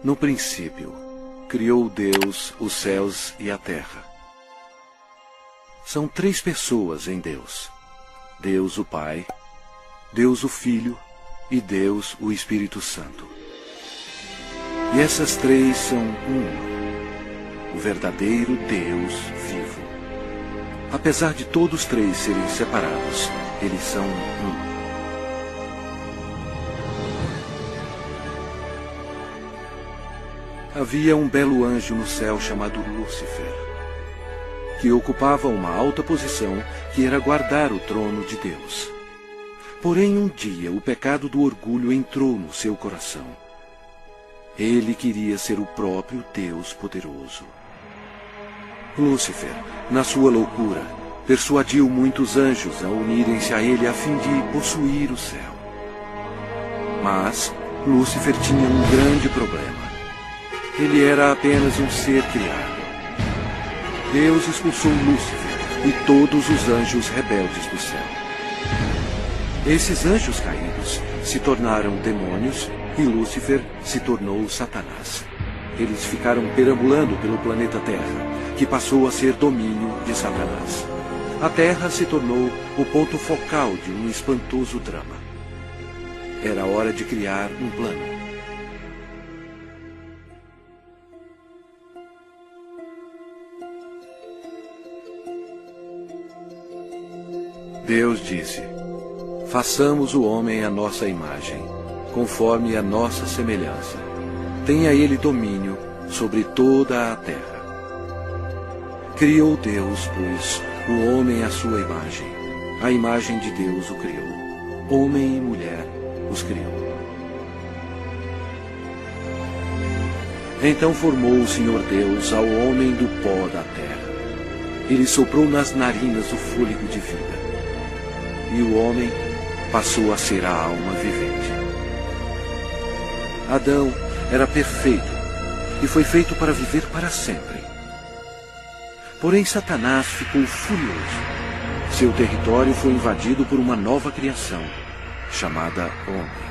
No princípio, criou Deus os céus e a terra. São três pessoas em Deus: Deus o Pai, Deus o Filho e Deus o Espírito Santo. E essas três são uma, o verdadeiro Deus vivo. Apesar de todos três serem separados, eles são um. Havia um belo anjo no céu chamado Lúcifer, que ocupava uma alta posição que era guardar o trono de Deus. Porém, um dia o pecado do orgulho entrou no seu coração. Ele queria ser o próprio Deus poderoso. Lúcifer, na sua loucura, persuadiu muitos anjos a unirem-se a ele a fim de possuir o céu. Mas Lúcifer tinha um grande problema. Ele era apenas um ser criado. Deus expulsou Lúcifer e todos os anjos rebeldes do céu. Esses anjos caídos se tornaram demônios e Lúcifer se tornou Satanás. Eles ficaram perambulando pelo planeta Terra, que passou a ser domínio de Satanás. A Terra se tornou o ponto focal de um espantoso drama. Era hora de criar um plano. Deus disse: façamos o homem à nossa imagem, conforme a nossa semelhança. Tenha ele domínio sobre toda a terra. Criou Deus, pois, o homem à sua imagem. A imagem de Deus o criou. Homem e mulher os criou. Então formou o Senhor Deus ao homem do pó da terra. Ele soprou nas narinas o fôlego de vida. E o homem passou a ser a alma vivente. Adão era perfeito e foi feito para viver para sempre. Porém, Satanás ficou furioso. Seu território foi invadido por uma nova criação, chamada homem.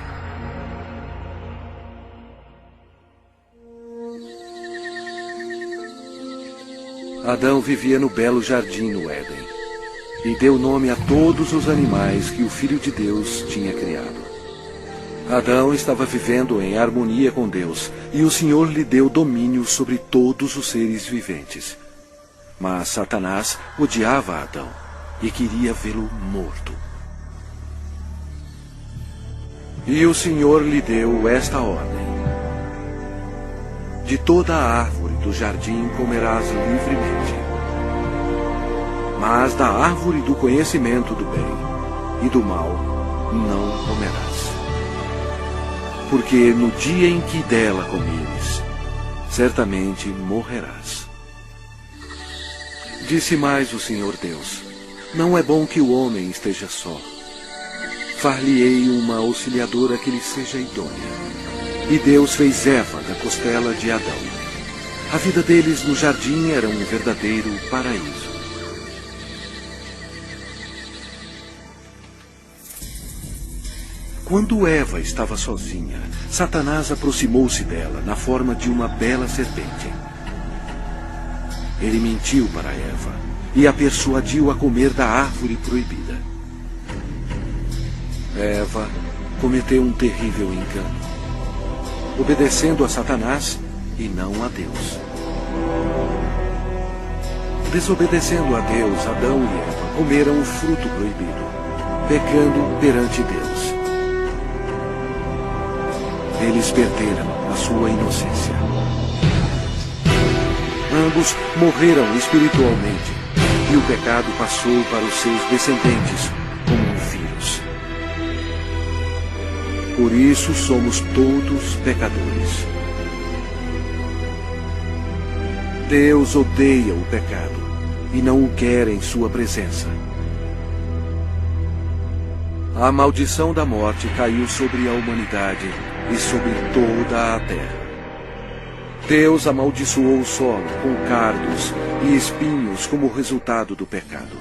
Adão vivia no belo jardim no Éden. E deu nome a todos os animais que o Filho de Deus tinha criado. Adão estava vivendo em harmonia com Deus, e o Senhor lhe deu domínio sobre todos os seres viventes. Mas Satanás odiava Adão e queria vê-lo morto. E o Senhor lhe deu esta ordem: de toda a árvore do jardim comerás livremente, mas da árvore do conhecimento do bem e do mal não comerás. Porque no dia em que dela comeres, certamente morrerás. Disse mais o Senhor Deus: não é bom que o homem esteja só. Far-lhe-ei uma auxiliadora que lhe seja idônea. E Deus fez Eva da costela de Adão. A vida deles no jardim era um verdadeiro paraíso. Quando Eva estava sozinha, Satanás aproximou-se dela na forma de uma bela serpente. Ele mentiu para Eva e a persuadiu a comer da árvore proibida. Eva cometeu um terrível engano, obedecendo a Satanás e não a Deus. Desobedecendo a Deus, Adão e Eva comeram o fruto proibido, pecando perante Deus. Eles perderam a sua inocência. Ambos morreram espiritualmente, e o pecado passou para os seus descendentes como um vírus. Por isso somos todos pecadores. Deus odeia o pecado e não o quer em sua presença. A maldição da morte caiu sobre a humanidade e sobre toda a terra. Deus amaldiçoou o solo com cardos e espinhos como resultado do pecado.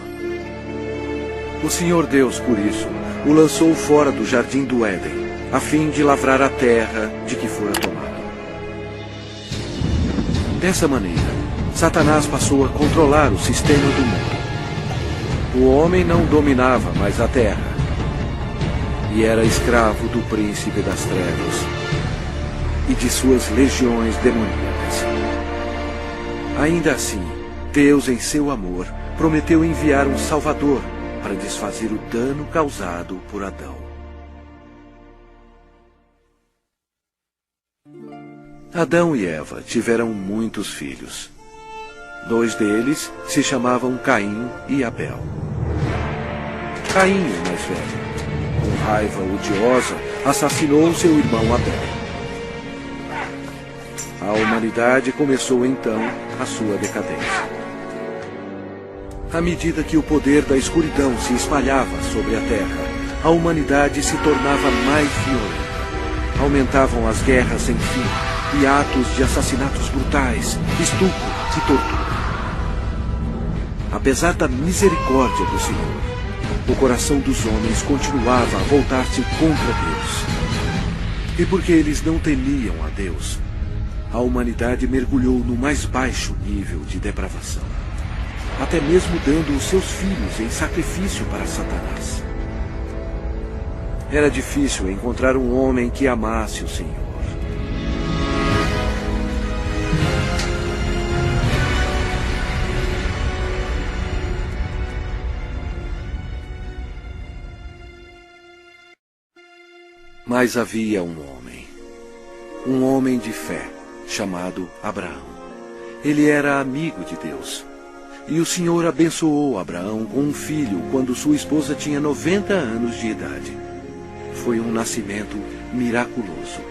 O Senhor Deus, por isso, o lançou fora do jardim do Éden, a fim de lavrar a terra de que fora tomado. Dessa maneira, Satanás passou a controlar o sistema do mundo. O homem não dominava mais a terra e era escravo do príncipe das trevas e de suas legiões demoníacas. Ainda assim, Deus, em seu amor, prometeu enviar um Salvador para desfazer o dano causado por Adão. Adão e Eva tiveram muitos filhos. 2 deles se chamavam Caim e Abel. Caim, o mais velho, com raiva odiosa, assassinou seu irmão Abel. A humanidade começou então a sua decadência. À medida que o poder da escuridão se espalhava sobre a terra, a humanidade se tornava mais violenta. Aumentavam as guerras sem fim e atos de assassinatos brutais, estupro e tortura. Apesar da misericórdia do Senhor, o coração dos homens continuava a voltar-se contra Deus. E porque eles não temiam a Deus, a humanidade mergulhou no mais baixo nível de depravação, até mesmo dando os seus filhos em sacrifício para Satanás. Era difícil encontrar um homem que amasse o Senhor. Mas havia um homem de fé, chamado Abraão. Ele era amigo de Deus. E o Senhor abençoou Abraão com um filho quando sua esposa tinha 90 anos de idade. Foi um nascimento miraculoso.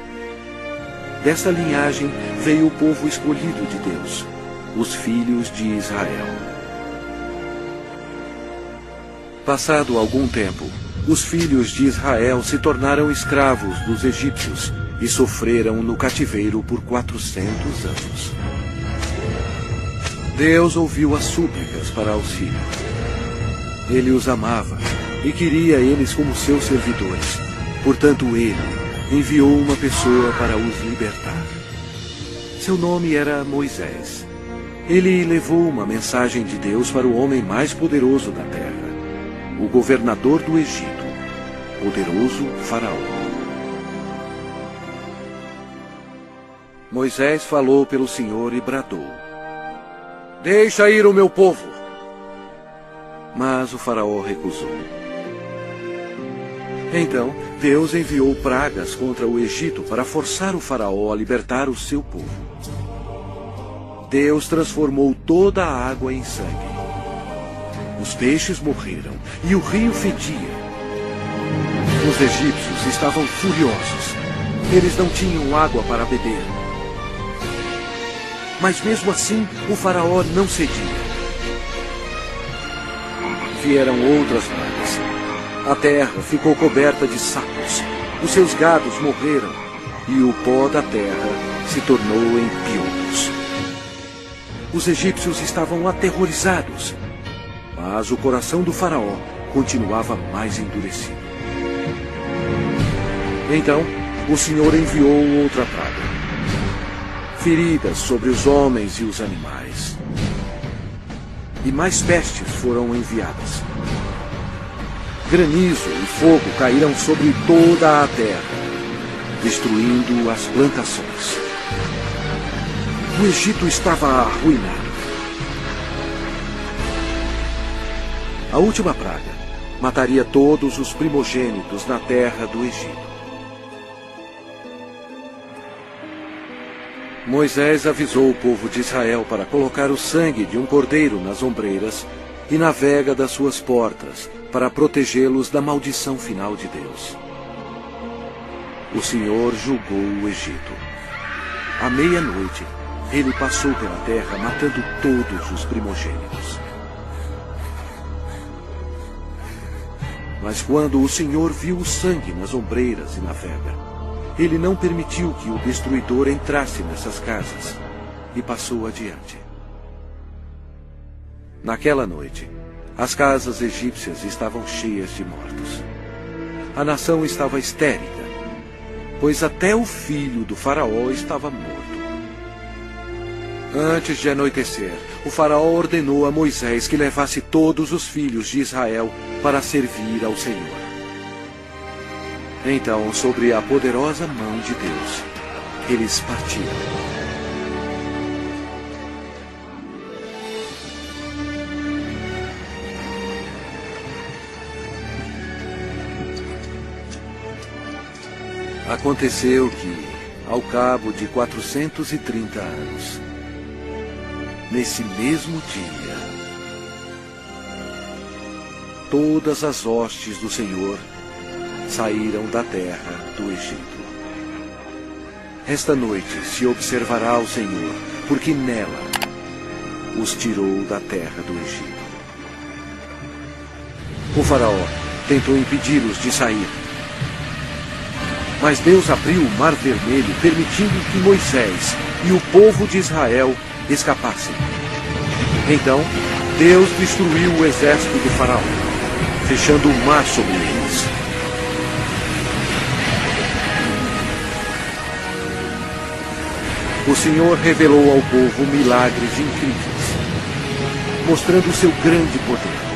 Dessa linhagem veio o povo escolhido de Deus, os filhos de Israel. Passado algum tempo, os filhos de Israel se tornaram escravos dos egípcios e sofreram no cativeiro por 400 anos. Deus ouviu as súplicas para auxílio. Ele os amava e queria eles como seus servidores. Portanto, ele enviou uma pessoa para os libertar. Seu nome era Moisés. Ele levou uma mensagem de Deus para o homem mais poderoso da terra, o governador do Egito, poderoso Faraó. Moisés falou pelo Senhor e bradou: "Deixa ir o meu povo." Mas o Faraó recusou. Então, Deus enviou pragas contra o Egito para forçar o Faraó a libertar o seu povo. Deus transformou toda a água em sangue. Os peixes morreram e o rio fedia. Os egípcios estavam furiosos. Eles não tinham água para beber. Mas mesmo assim, o Faraó não cedia. Vieram outras pragas. A terra ficou coberta de sapos. Os seus gados morreram e o pó da terra se tornou em piolhos. Os egípcios estavam aterrorizados, mas o coração do Faraó continuava mais endurecido. Então, o Senhor enviou outra praga: feridas sobre os homens e os animais. E mais pestes foram enviadas. Granizo e fogo caíram sobre toda a terra, destruindo as plantações. O Egito estava arruinado. A última praga mataria todos os primogênitos na terra do Egito. Moisés avisou o povo de Israel para colocar o sangue de um cordeiro nas ombreiras e na vega das suas portas, para protegê-los da maldição final de Deus. O Senhor julgou o Egito. À meia-noite, ele passou pela terra matando todos os primogênitos. Mas quando o Senhor viu o sangue nas ombreiras e na vega, ele não permitiu que o destruidor entrasse nessas casas e passou adiante. Naquela noite, as casas egípcias estavam cheias de mortos. A nação estava histérica, pois até o filho do Faraó estava morto. Antes de anoitecer, o faraó ordenou a Moisés que levasse todos os filhos de Israel para servir ao Senhor. Então, sobre a poderosa mão de Deus, eles partiram. Aconteceu que, ao cabo de 430 anos, nesse mesmo dia, todas as hostes do Senhor saíram da terra do Egito. Esta noite se observará o Senhor, porque nela os tirou da terra do Egito. O faraó tentou impedi-los de sair, mas Deus abriu o Mar Vermelho, permitindo que Moisés e o povo de Israel escapassem. Então, Deus destruiu o exército do faraó, fechando o mar sobre eles. O Senhor revelou ao povo milagres incríveis, mostrando o seu grande poder.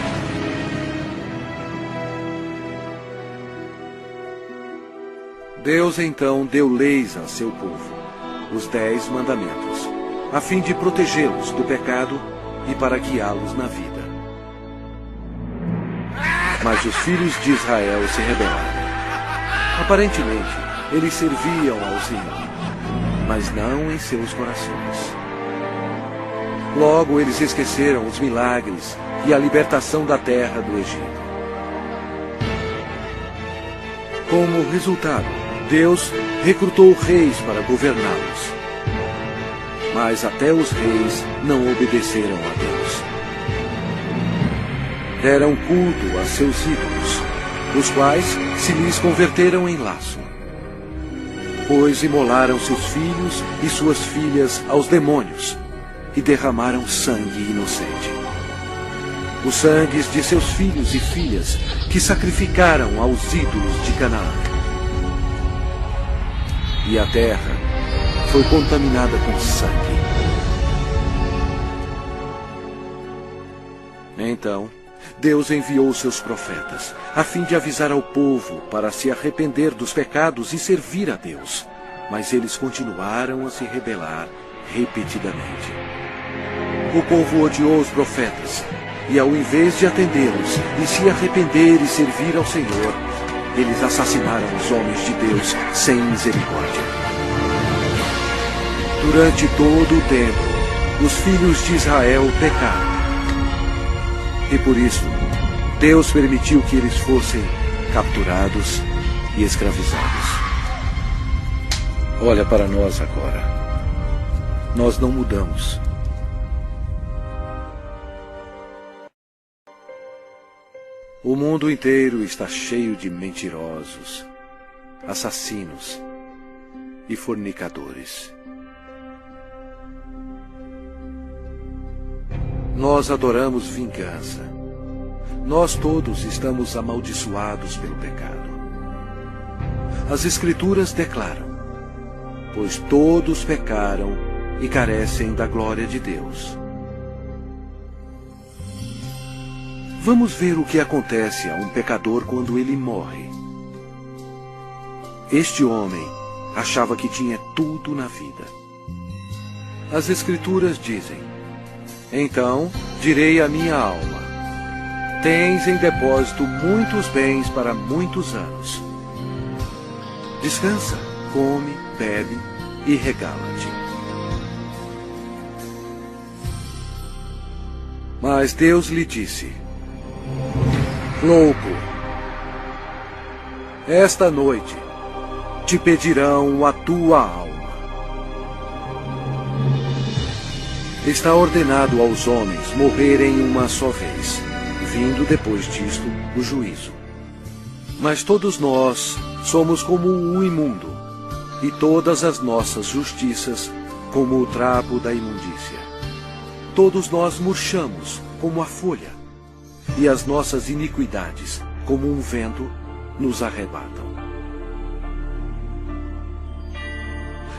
Deus então deu leis a seu povo, os 10 mandamentos, a fim de protegê-los do pecado e para guiá-los na vida. Mas os filhos de Israel se rebelaram. Aparentemente, eles serviam ao Senhor, mas não em seus corações. Logo, eles esqueceram os milagres e a libertação da terra do Egito. Como resultado, Deus recrutou reis para governá-los. Mas até os reis não obedeceram a Deus. Deram culto a seus ídolos, os quais se lhes converteram em laço. Pois imolaram seus filhos e suas filhas aos demônios e derramaram sangue inocente. Os sangues de seus filhos e filhas que sacrificaram aos ídolos de Canaã. E a terra foi contaminada com sangue. Então, Deus enviou seus profetas, a fim de avisar ao povo para se arrepender dos pecados e servir a Deus. Mas eles continuaram a se rebelar repetidamente. O povo odiou os profetas, e ao invés de atendê-los e se arrepender e servir ao Senhor, eles assassinaram os homens de Deus sem misericórdia. Durante todo o tempo, os filhos de Israel pecaram. E por isso, Deus permitiu que eles fossem capturados e escravizados. Olha para nós agora. Nós não mudamos. O mundo inteiro está cheio de mentirosos, assassinos e fornicadores. Nós adoramos vingança. Nós todos estamos amaldiçoados pelo pecado. As Escrituras declaram: pois todos pecaram e carecem da glória de Deus. Vamos ver o que acontece a um pecador quando ele morre. Este homem achava que tinha tudo na vida. As Escrituras dizem: então direi à minha alma: tens em depósito muitos bens para muitos anos. Descansa, come, bebe e regala-te. Mas Deus lhe disse: louco, esta noite te pedirão a tua alma. Está ordenado aos homens morrerem uma só vez, vindo depois disto o juízo. Mas todos nós somos como o imundo, e todas as nossas justiças como o trapo da imundícia. Todos nós murchamos como a folha, e as nossas iniquidades, como um vento, nos arrebatam.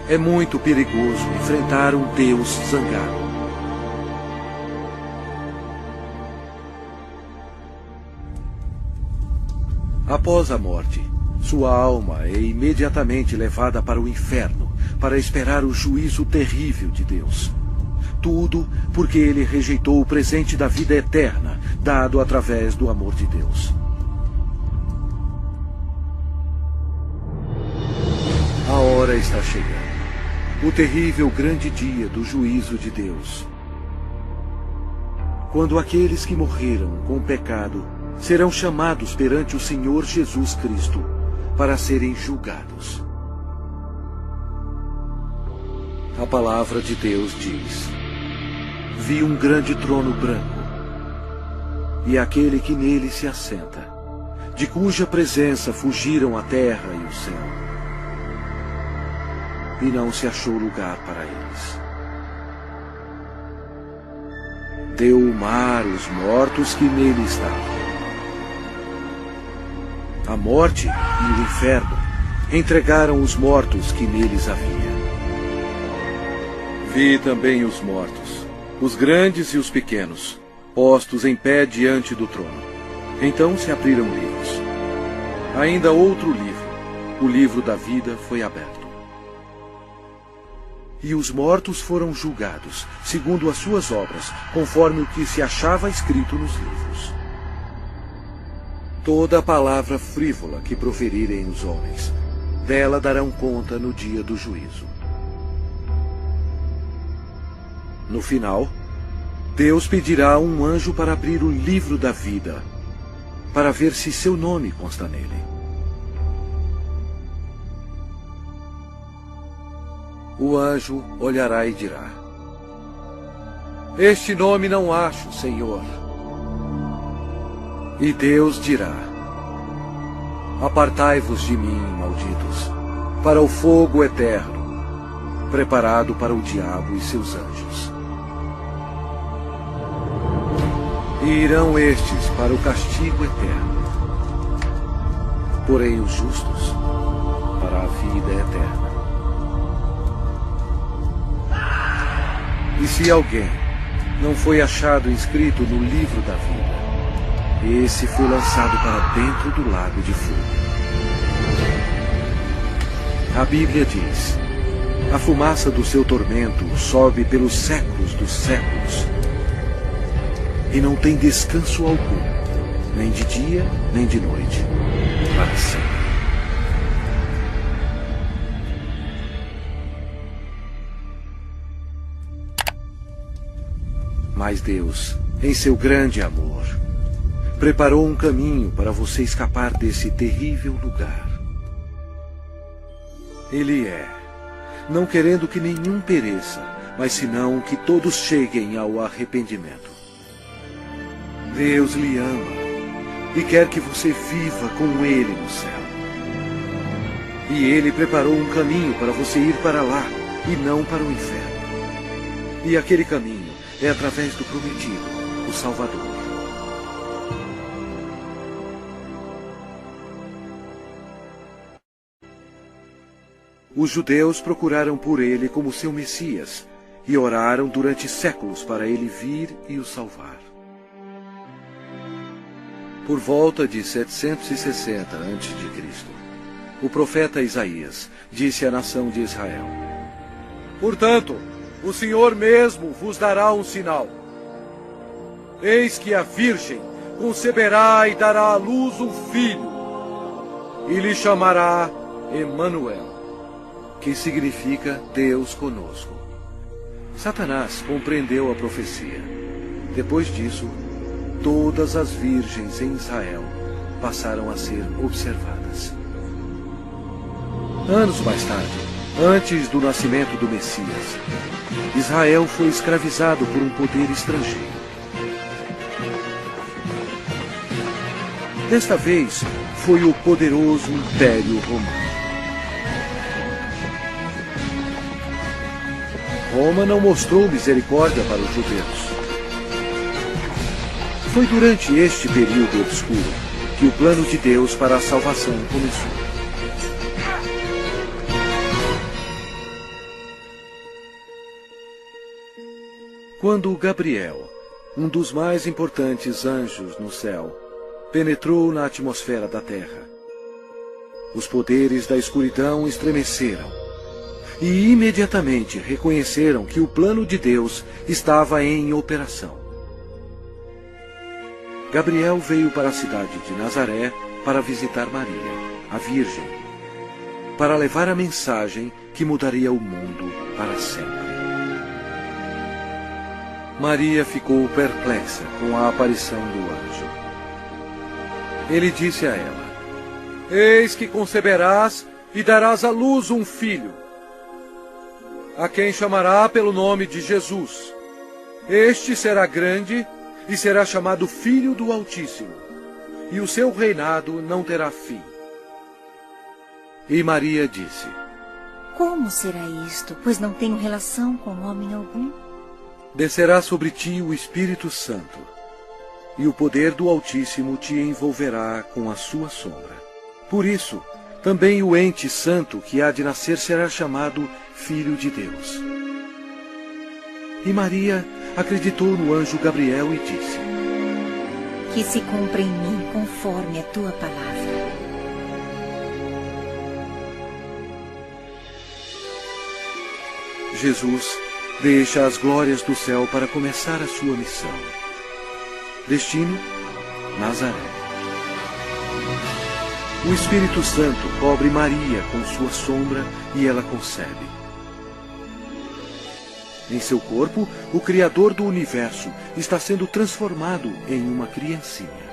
É muito perigoso enfrentar um Deus zangado. Após a morte, sua alma é imediatamente levada para o inferno para esperar o juízo terrível de Deus. Tudo porque ele rejeitou o presente da vida eterna, dado através do amor de Deus. A hora está chegando. O terrível grande dia do juízo de Deus. Quando aqueles que morreram com o pecado serão chamados perante o Senhor Jesus Cristo para serem julgados. A palavra de Deus diz: vi um grande trono branco, e aquele que nele se assenta, de cuja presença fugiram a terra e o céu, e não se achou lugar para eles. Deu o mar os mortos que nele estavam. A morte e o inferno entregaram os mortos que neles havia. Vi também os mortos, os grandes e os pequenos, postos em pé diante do trono. Então se abriram livros. Ainda outro livro, o livro da vida, foi aberto. E os mortos foram julgados, segundo as suas obras, conforme o que se achava escrito nos livros. Toda palavra frívola que proferirem os homens, dela darão conta no dia do juízo. No final, Deus pedirá a um anjo para abrir o livro da vida, para ver se seu nome consta nele. O anjo olhará e dirá: este nome não acho, Senhor. E Deus dirá: apartai-vos de mim, malditos, para o fogo eterno, preparado para o diabo e seus anjos. E irão estes para o castigo eterno, porém os justos para a vida eterna. E se alguém não foi achado inscrito no livro da vida, esse foi lançado para dentro do lago de fogo. A Bíblia diz: a fumaça do seu tormento sobe pelos séculos dos séculos, e não tem descanso algum, nem de dia, nem de noite, para sempre. Mas Deus, em seu grande amor, preparou um caminho para você escapar desse terrível lugar. Ele não querendo que nenhum pereça, mas senão que todos cheguem ao arrependimento. Deus lhe ama e quer que você viva com Ele no céu. E Ele preparou um caminho para você ir para lá e não para o inferno. E aquele caminho é através do prometido, o Salvador. Os judeus procuraram por ele como seu Messias e oraram durante séculos para ele vir e o salvar. Por volta de 760 a.C., o profeta Isaías disse à nação de Israel: portanto, o Senhor mesmo vos dará um sinal. Eis que a Virgem conceberá e dará à luz um filho, e lhe chamará Emanuel, que significa Deus conosco. Satanás compreendeu a profecia. Depois disso, todas as virgens em Israel passaram a ser observadas. Anos mais tarde, antes do nascimento do Messias, Israel foi escravizado por um poder estrangeiro. Desta vez, foi o poderoso Império Romano. Roma não mostrou misericórdia para os judeus. Foi durante este período obscuro que o plano de Deus para a salvação começou. Quando Gabriel, um dos mais importantes anjos no céu, penetrou na atmosfera da terra, os poderes da escuridão estremeceram e imediatamente reconheceram que o plano de Deus estava em operação. Gabriel veio para a cidade de Nazaré para visitar Maria, a Virgem, para levar a mensagem que mudaria o mundo para sempre. Maria ficou perplexa com a aparição do anjo. Ele disse a ela: Eis que conceberás e darás à luz um filho, a quem chamará pelo nome de Jesus. Este será grande e será chamado Filho do Altíssimo, e o seu reinado não terá fim. E Maria disse: Como será isto, pois não tenho relação com homem algum? Descerá sobre ti o Espírito Santo, e o poder do Altíssimo te envolverá com a sua sombra. Por isso, também o ente santo que há de nascer será chamado Filho de Deus. E Maria acreditou no anjo Gabriel e disse: Que se cumpra em mim conforme a tua palavra. Jesus deixa as glórias do céu para começar a sua missão. Destino: Nazaré. O Espírito Santo cobre Maria com sua sombra e ela concebe. Em seu corpo, o Criador do universo está sendo transformado em uma criancinha.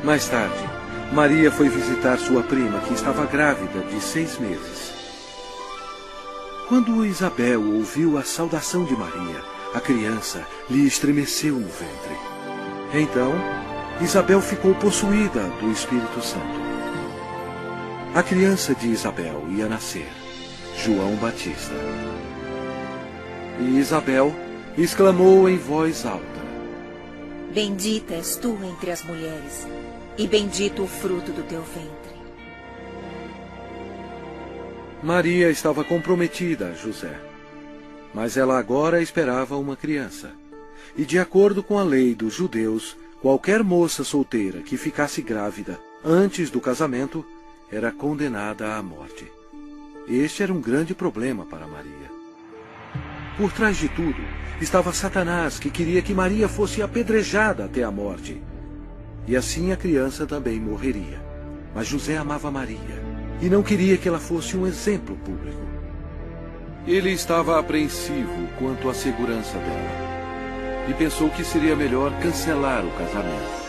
Mais tarde, Maria foi visitar sua prima, que estava grávida de 6 meses. Quando Isabel ouviu a saudação de Maria, a criança lhe estremeceu no ventre. Então, Isabel ficou possuída do Espírito Santo. A criança de Isabel ia nascer, João Batista. E Isabel exclamou em voz alta: Bendita és tu entre as mulheres, e bendito o fruto do teu ventre. Maria estava comprometida a José, mas ela agora esperava uma criança. E de acordo com a lei dos judeus, qualquer moça solteira que ficasse grávida antes do casamento era condenada à morte. Este era um grande problema para Maria. Por trás de tudo estava Satanás, que queria que Maria fosse apedrejada até a morte. E assim a criança também morreria. Mas José amava Maria e não queria que ela fosse um exemplo público. Ele estava apreensivo quanto à segurança dela e pensou que seria melhor cancelar o casamento.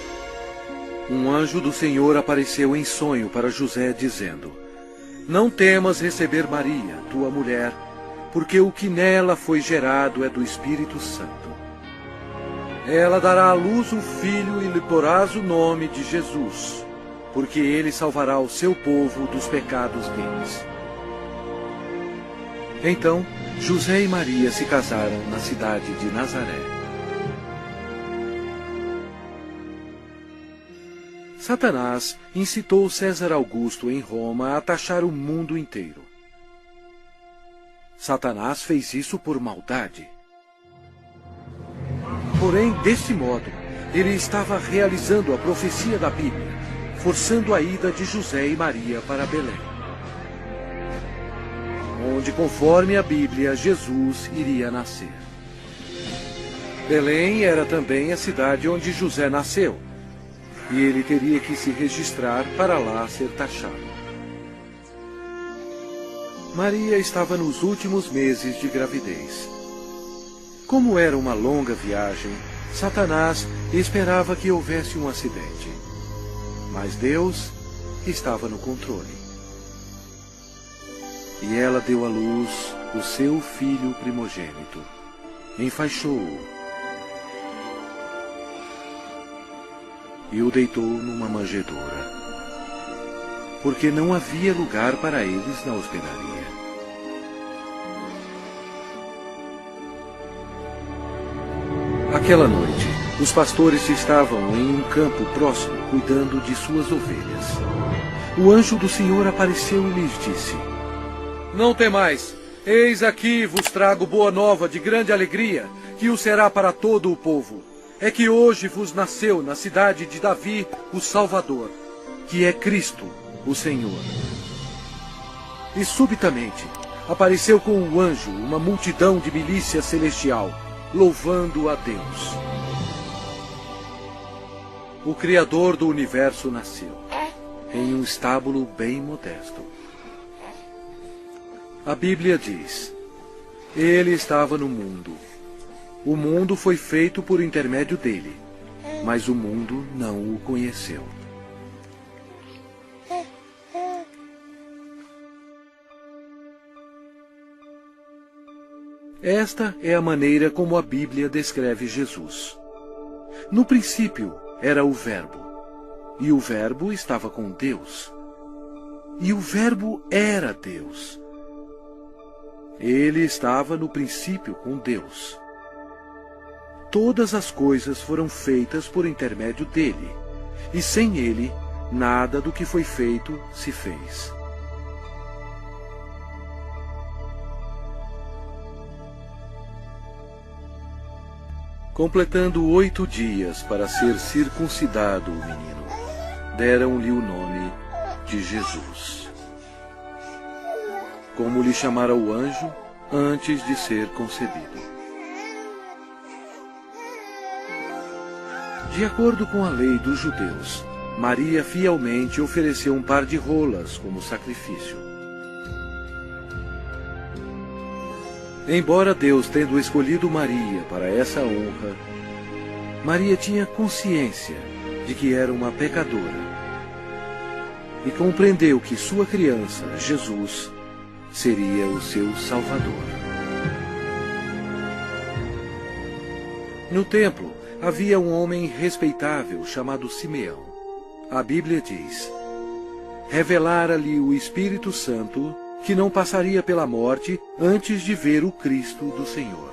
Um anjo do Senhor apareceu em sonho para José, dizendo: Não temas receber Maria, tua mulher, porque o que nela foi gerado é do Espírito Santo. Ela dará à luz um filho e lhe porás o nome de Jesus, porque ele salvará o seu povo dos pecados deles. Então, José e Maria se casaram na cidade de Nazaré. Satanás incitou César Augusto em Roma a taxar o mundo inteiro. Satanás fez isso por maldade. Porém, deste modo, ele estava realizando a profecia da Bíblia, forçando a ida de José e Maria para Belém, onde, conforme a Bíblia, Jesus iria nascer. Belém era também a cidade onde José nasceu, e ele teria que se registrar para lá ser taxado. Maria estava nos últimos meses de gravidez. Como era uma longa viagem, Satanás esperava que houvesse um acidente. Mas Deus estava no controle. E ela deu à luz o seu filho primogênito. Enfaixou-o e o deitou numa manjedoura, porque não havia lugar para eles na hospedaria. Aquela noite, os pastores estavam em um campo próximo, cuidando de suas ovelhas. O anjo do Senhor apareceu e lhes disse: Não temais, Eis aqui vos trago boa nova de grande alegria, que o será para todo o povo. É que hoje vos nasceu na cidade de Davi o Salvador, que é Cristo, o Senhor. E subitamente apareceu com um anjo uma multidão de milícia celestial, louvando a Deus. O Criador do universo nasceu, em um estábulo bem modesto. A Bíblia diz: Ele estava no mundo. O mundo foi feito por intermédio dele, mas o mundo não o conheceu. Esta é a maneira como a Bíblia descreve Jesus. No princípio era o Verbo, e o Verbo estava com Deus, e o Verbo era Deus. Ele estava no princípio com Deus. Todas as coisas foram feitas por intermédio dele, e sem ele, nada do que foi feito se fez. Completando 8 dias para ser circuncidado o menino, deram-lhe o nome de Jesus, como lhe chamara o anjo antes de ser concebido. De acordo com a lei dos judeus, Maria fielmente ofereceu um par de rolas como sacrifício. Embora Deus tendo escolhido Maria para essa honra, Maria tinha consciência de que era uma pecadora e compreendeu que sua criança, Jesus, seria o seu Salvador. No templo havia um homem respeitável chamado Simeão. A Bíblia diz: revelara-lhe o Espírito Santo que não passaria pela morte antes de ver o Cristo do Senhor.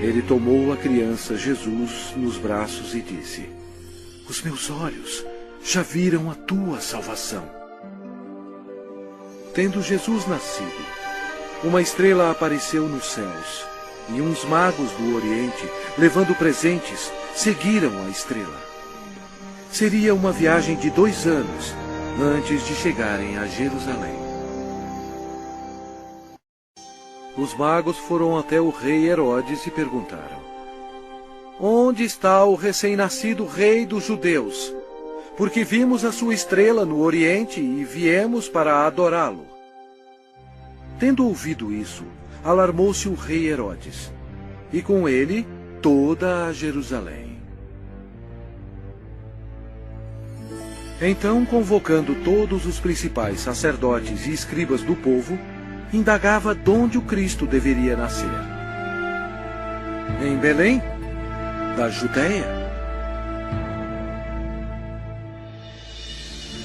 Ele tomou a criança Jesus nos braços e disse: os meus olhos já viram a tua salvação. Tendo Jesus nascido, uma estrela apareceu nos céus, e uns magos do Oriente, levando presentes, seguiram a estrela. Seria uma viagem de 2 anos antes de chegarem a Jerusalém. Os magos foram até o rei Herodes e perguntaram: onde está o recém-nascido rei dos judeus? Porque vimos a sua estrela no Oriente e viemos para adorá-lo. Tendo ouvido isso, alarmou-se o rei Herodes, e com ele toda a Jerusalém. Então, convocando todos os principais sacerdotes e escribas do povo, indagava donde o Cristo deveria nascer. Em Belém, da Judéia.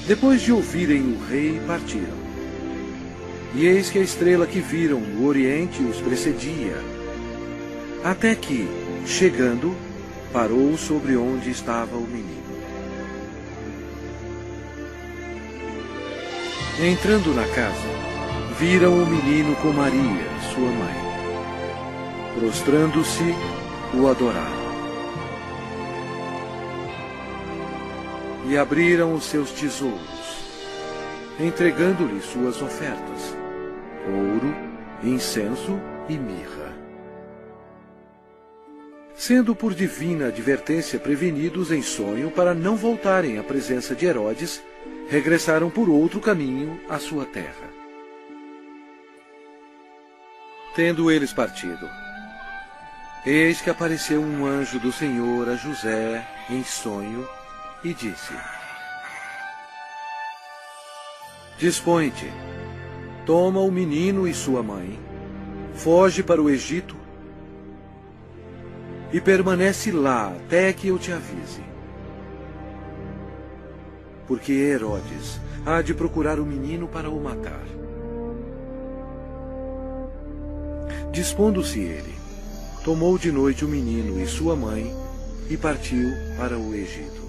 Depois de ouvirem o rei, partiram. E eis que a estrela que viram no Oriente os precedia, até que, chegando, parou sobre onde estava o menino. Entrando na casa, viram o menino com Maria, sua mãe. Prostrando-se, o adoraram. E abriram os seus tesouros, entregando-lhe suas ofertas: ouro, incenso e mirra. Sendo por divina advertência prevenidos em sonho para não voltarem à presença de Herodes, regressaram por outro caminho à sua terra. Tendo eles partido, eis que apareceu um anjo do Senhor a José em sonho e disse: dispõe-te, toma o menino e sua mãe, foge para o Egito e permanece lá até que eu te avise. Porque Herodes há de procurar o menino para o matar. Dispondo-se ele, tomou de noite o menino e sua mãe e partiu para o Egito.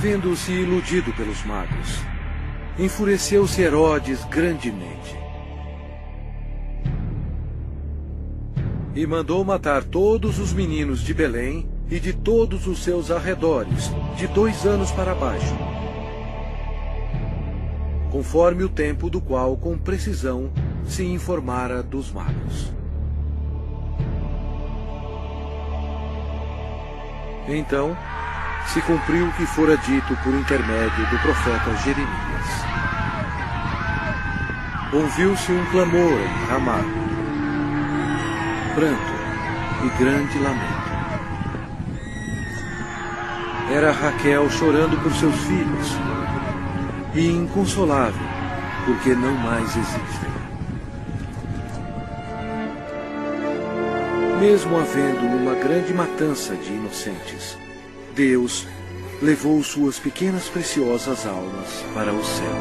Vendo-se iludido pelos magos, enfureceu-se Herodes grandemente e mandou matar todos os meninos de Belém e de todos os seus arredores, de 2 anos para baixo, conforme o tempo do qual com precisão se informara dos magos. Então se cumpriu o que fora dito por intermédio do profeta Jeremias. Ouviu-se um clamor em Ramá, pranto e grande lamento. Era Raquel chorando por seus filhos, e inconsolável, porque não mais existem. Mesmo havendo uma grande matança de inocentes, Deus levou suas pequenas preciosas almas para o céu.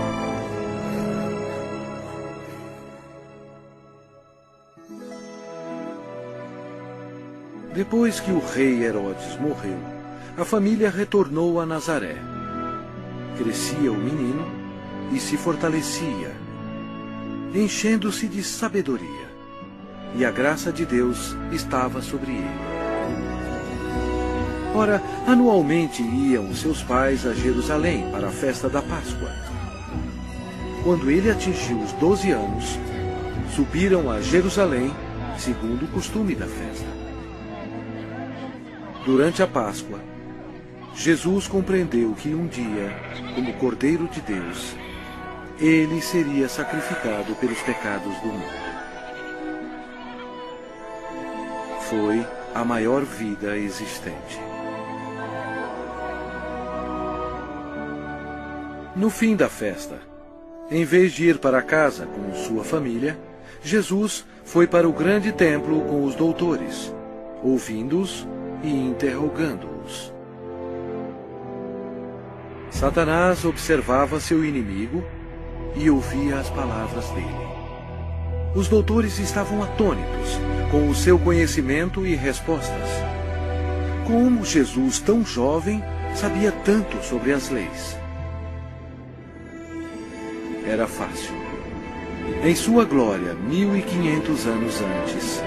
Depois que o rei Herodes morreu, a família retornou a Nazaré. Crescia o menino e se fortalecia, enchendo-se de sabedoria, e a graça de Deus estava sobre ele. Ora, anualmente iam seus pais a Jerusalém para a festa da Páscoa. Quando ele atingiu os 12 anos, subiram a Jerusalém, segundo o costume da festa. Durante a Páscoa, Jesus compreendeu que um dia, como Cordeiro de Deus, ele seria sacrificado pelos pecados do mundo. Foi a maior vida existente. No fim da festa, em vez de ir para casa com sua família, Jesus foi para o grande templo com os doutores, ouvindo-os e interrogando-os. Satanás observava seu inimigo e ouvia as palavras dele. Os doutores estavam atônitos com o seu conhecimento e respostas. Como Jesus, tão jovem, sabia tanto sobre as leis? Era fácil. Em sua glória, 1500 anos antes,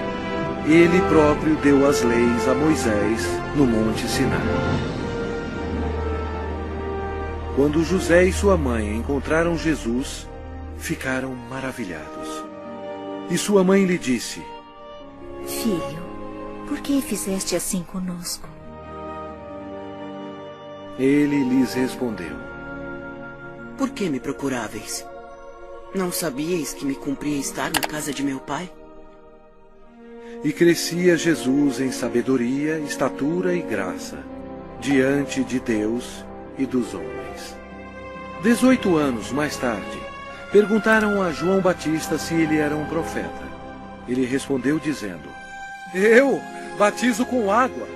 ele próprio deu as leis a Moisés no Monte Sinai. Quando José e sua mãe encontraram Jesus, ficaram maravilhados. E sua mãe lhe disse: Filho, por que fizeste assim conosco? Ele lhes respondeu: Por que me procuráveis? Não sabíeis que me cumpria estar na casa de meu pai? E crescia Jesus em sabedoria, estatura e graça, diante de Deus e dos homens. 18 anos mais tarde, perguntaram a João Batista se ele era um profeta. Ele respondeu dizendo: Eu batizo com água,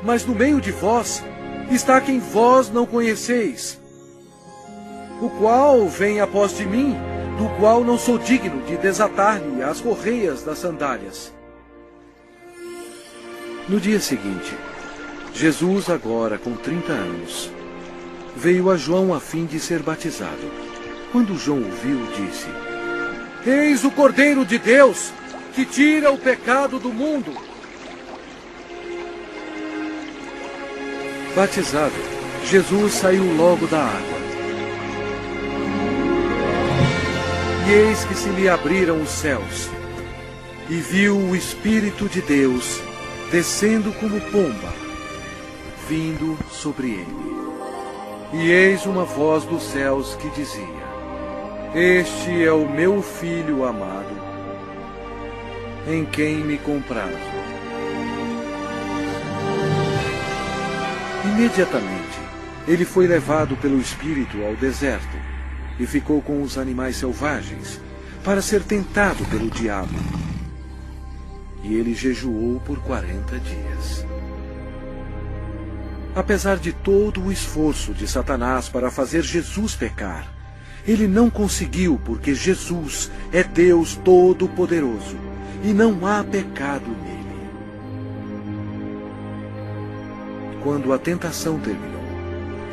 mas no meio de vós está quem vós não conheceis, o qual vem após de mim, do qual não sou digno de desatar-lhe as correias das sandálias. No dia seguinte, Jesus, agora com 30 anos, veio a João a fim de ser batizado. Quando João o viu, disse: Eis o Cordeiro de Deus, que tira o pecado do mundo. Batizado, Jesus saiu logo da água. E eis que se lhe abriram os céus, e viu o Espírito de Deus descendo como pomba, vindo sobre ele. E eis uma voz dos céus que dizia: Este é o meu Filho amado, em quem me comprazo. Imediatamente, ele foi levado pelo Espírito ao deserto e ficou com os animais selvagens para ser tentado pelo diabo. E ele jejuou por 40 dias. Apesar de todo o esforço de Satanás para fazer Jesus pecar, ele não conseguiu, porque Jesus é Deus Todo-Poderoso e não há pecado nele. Quando a tentação terminou,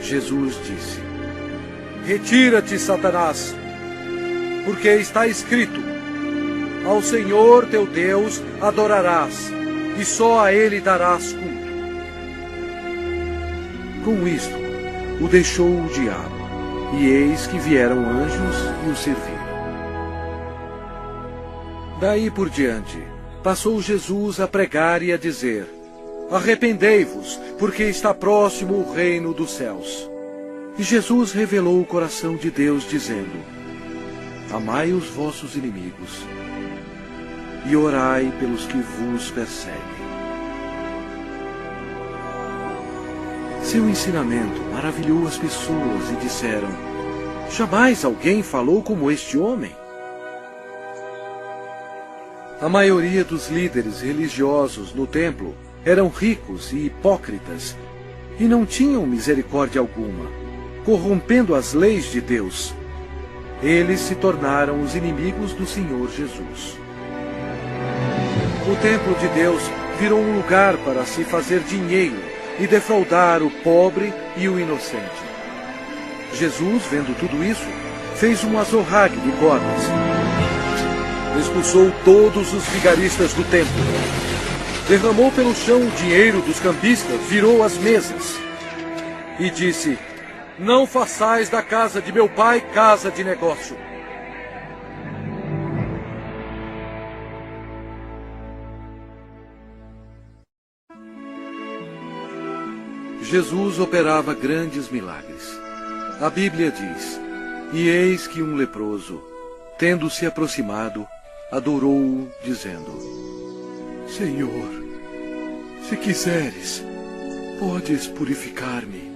Jesus disse: Retira-te, Satanás, porque está escrito: Ao Senhor teu Deus adorarás, e só a Ele darás culto. Com isto, o deixou o diabo, e eis que vieram anjos e o serviram. Daí por diante, passou Jesus a pregar e a dizer: Arrependei-vos, porque está próximo o reino dos céus. E Jesus revelou o coração de Deus, dizendo: Amai os vossos inimigos, e orai pelos que vos perseguem. Seu ensinamento maravilhou as pessoas e disseram: Jamais alguém falou como este homem. A maioria dos líderes religiosos no templo eram ricos e hipócritas e não tinham misericórdia alguma, corrompendo as leis de Deus. Eles se tornaram os inimigos do Senhor Jesus. O templo de Deus virou um lugar para se fazer dinheiro e defraudar o pobre e o inocente. Jesus, vendo tudo isso, fez um azorrague de cordas. Expulsou todos os vigaristas do templo. Derramou pelo chão o dinheiro dos cambistas, virou as mesas. E disse: Não façais da casa de meu pai casa de negócio. Jesus operava grandes milagres. A Bíblia diz: E eis que um leproso, tendo se aproximado, adorou-o, dizendo: Senhor, se quiseres, podes purificar-me.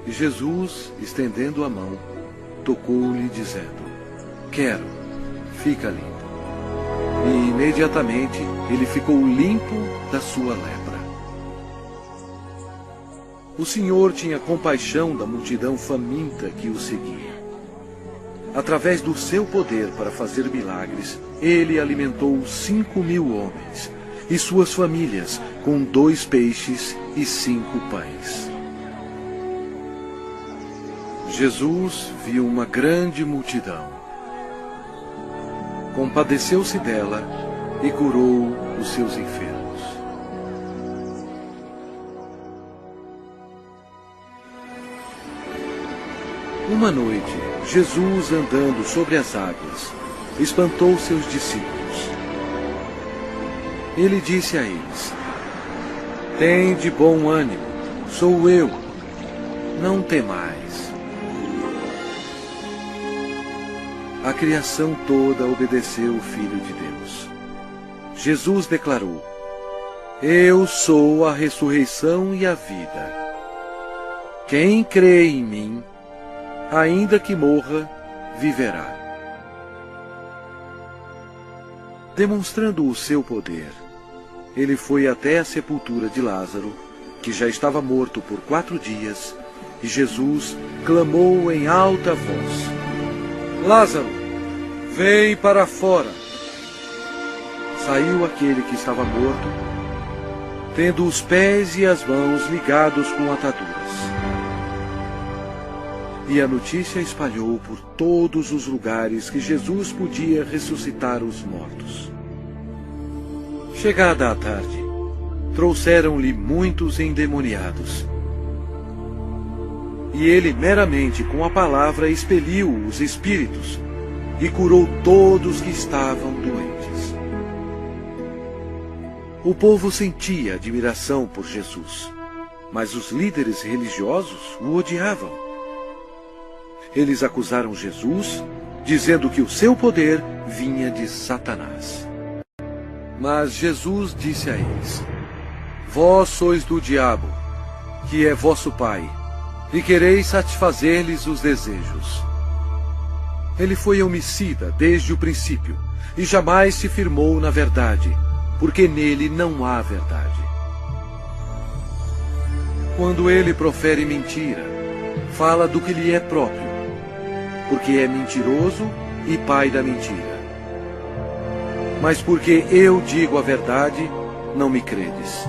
E Jesus, estendendo a mão, tocou-lhe, dizendo: Quero, fica limpo. E imediatamente ele ficou limpo da sua lepra. O Senhor tinha compaixão da multidão faminta que o seguia. Através do seu poder para fazer milagres, ele alimentou 5.000 homens e suas famílias com 2 peixes e 5 pães. Jesus viu uma grande multidão. Compadeceu-se dela e curou os seus enfermos. Uma noite, Jesus, andando sobre as águas, espantou seus discípulos. Ele disse a eles: Tende bom ânimo, sou eu, não temais. A criação toda obedeceu o Filho de Deus. Jesus declarou: Eu sou a ressurreição e a vida. Quem crê em mim, ainda que morra, viverá. Demonstrando o seu poder, ele foi até a sepultura de Lázaro, que já estava morto por 4 dias, e Jesus clamou em alta voz: Lázaro, vem para fora! Saiu aquele que estava morto, tendo os pés e as mãos ligados com ataduras. E a notícia espalhou por todos os lugares que Jesus podia ressuscitar os mortos. Chegada a tarde, trouxeram-lhe muitos endemoniados. E ele meramente com a palavra expeliu os espíritos e curou todos que estavam doentes. O povo sentia admiração por Jesus, mas os líderes religiosos o odiavam. Eles acusaram Jesus, dizendo que o seu poder vinha de Satanás. Mas Jesus disse a eles: Vós sois do diabo, que é vosso pai, e quereis satisfazer-lhes os desejos. Ele foi homicida desde o princípio, e jamais se firmou na verdade, porque nele não há verdade. Quando ele profere mentira, fala do que lhe é próprio, porque é mentiroso e pai da mentira. Mas porque eu digo a verdade, não me credes.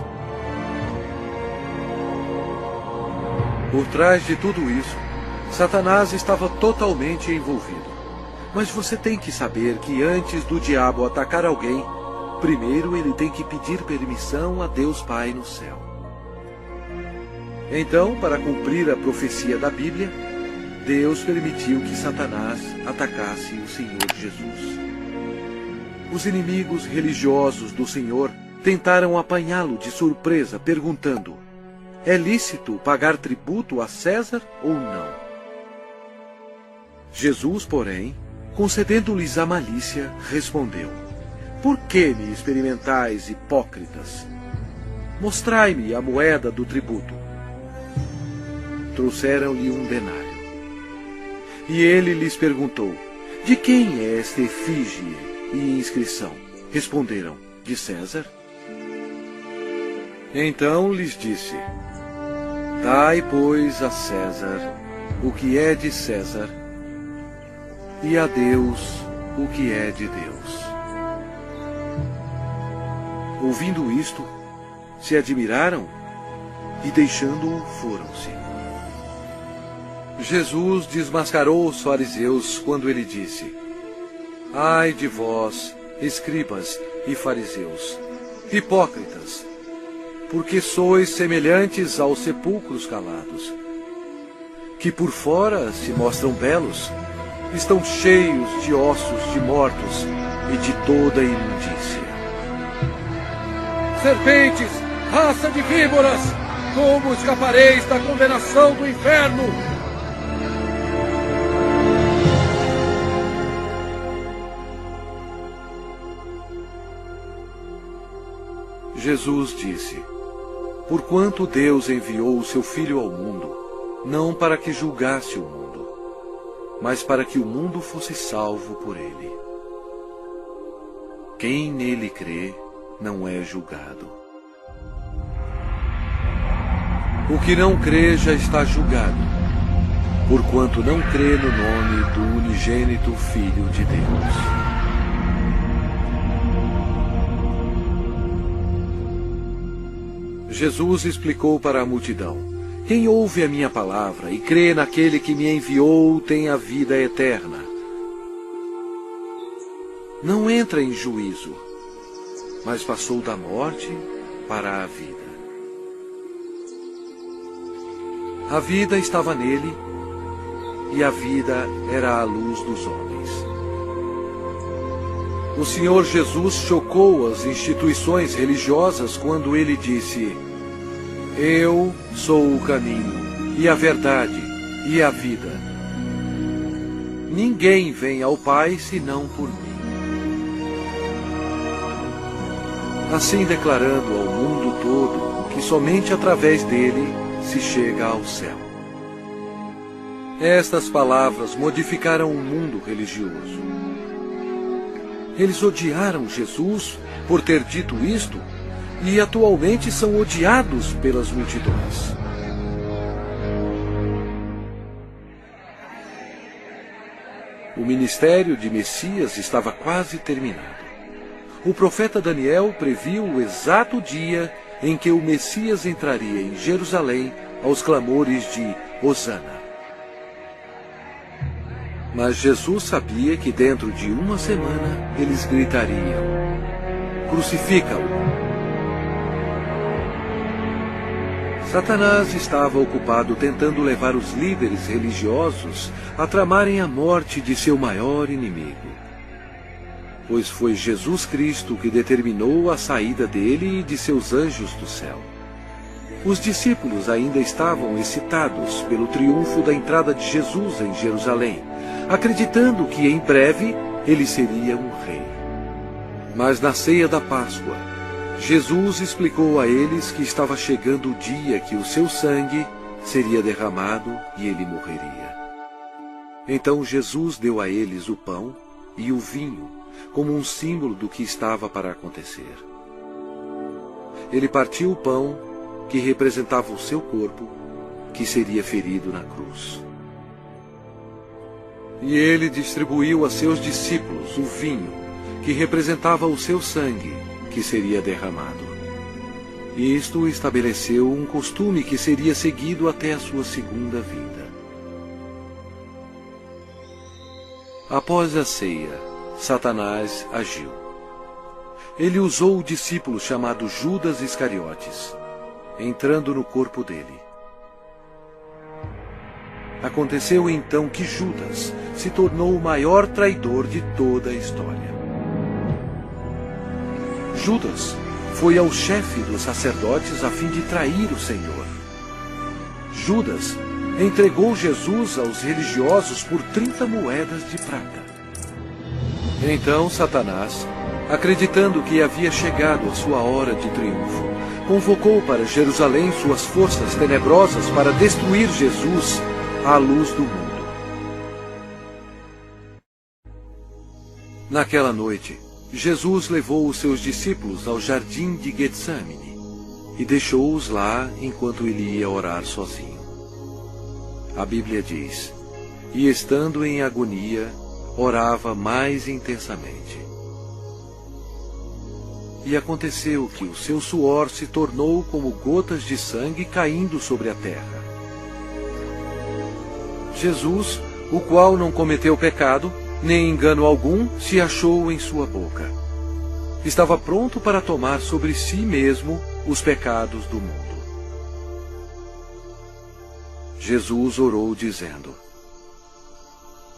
Por trás de tudo isso, Satanás estava totalmente envolvido. Mas você tem que saber que antes do diabo atacar alguém, primeiro ele tem que pedir permissão a Deus Pai no céu. Então, para cumprir a profecia da Bíblia, Deus permitiu que Satanás atacasse o Senhor Jesus. Os inimigos religiosos do Senhor tentaram apanhá-lo de surpresa, perguntando: é lícito pagar tributo a César ou não? Jesus, porém, concedendo-lhes a malícia, respondeu: por que me experimentais, hipócritas? Mostrai-me a moeda do tributo. Trouxeram-lhe um denário. E ele lhes perguntou: de quem é esta efígie e inscrição? Responderam: de César. Então lhes disse: dai, pois, a César o que é de César, e a Deus o que é de Deus. Ouvindo isto, se admiraram e, deixando-o, foram-se. Jesus desmascarou os fariseus quando ele disse: ai de vós, escribas e fariseus, hipócritas, porque sois semelhantes aos sepulcros calados, que por fora se mostram belos, estão cheios de ossos de mortos e de toda imundícia. Serpentes, raça de víboras, como escapareis da condenação do inferno? Jesus disse: porquanto Deus enviou o seu Filho ao mundo, não para que julgasse o mundo, mas para que o mundo fosse salvo por ele. Quem nele crê não é julgado. O que não crê já está julgado, porquanto não crê no nome do unigênito Filho de Deus. Jesus explicou para a multidão: quem ouve a minha palavra e crê naquele que me enviou tem a vida eterna. Não entra em juízo, mas passou da morte para a vida. A vida estava nele, e a vida era a luz dos homens. O Senhor Jesus chocou as instituições religiosas quando ele disse: eu sou o caminho, e a verdade, e a vida. Ninguém vem ao Pai senão por mim. Assim declarando ao mundo todo que somente através dele se chega ao céu. Estas palavras modificaram o mundo religioso. Eles odiaram Jesus por ter dito isto e atualmente são odiados pelas multidões. O ministério de Messias estava quase terminado. O profeta Daniel previu o exato dia em que o Messias entraria em Jerusalém aos clamores de Hosana. Mas Jesus sabia que dentro de uma semana eles gritariam: crucifica-o! Satanás estava ocupado tentando levar os líderes religiosos a tramarem a morte de seu maior inimigo. Pois foi Jesus Cristo que determinou a saída dele e de seus anjos do céu. Os discípulos ainda estavam excitados pelo triunfo da entrada de Jesus em Jerusalém, acreditando que em breve ele seria um rei. Mas na ceia da Páscoa, Jesus explicou a eles que estava chegando o dia que o seu sangue seria derramado e ele morreria. Então Jesus deu a eles o pão e o vinho, como um símbolo do que estava para acontecer. Ele partiu o pão, que representava o seu corpo, que seria ferido na cruz. E ele distribuiu a seus discípulos o vinho, que representava o seu sangue, que seria derramado. Isto estabeleceu um costume que seria seguido até a sua segunda vinda. Após a ceia, Satanás agiu. Ele usou o discípulo chamado Judas Iscariotes, entrando no corpo dele. Aconteceu então que Judas se tornou o maior traidor de toda a história. Judas foi ao chefe dos sacerdotes a fim de trair o Senhor. Judas entregou Jesus aos religiosos por 30 moedas de prata. Então Satanás, acreditando que havia chegado a sua hora de triunfo, convocou para Jerusalém suas forças tenebrosas para destruir Jesus, a luz do mundo. Naquela noite, Jesus levou os seus discípulos ao jardim de Getsemane e deixou-os lá enquanto ele ia orar sozinho. A Bíblia diz: e estando em agonia, orava mais intensamente. E aconteceu que o seu suor se tornou como gotas de sangue caindo sobre a terra. Jesus, o qual não cometeu pecado, nem engano algum se achou em sua boca. Estava pronto para tomar sobre si mesmo os pecados do mundo. Jesus orou dizendo: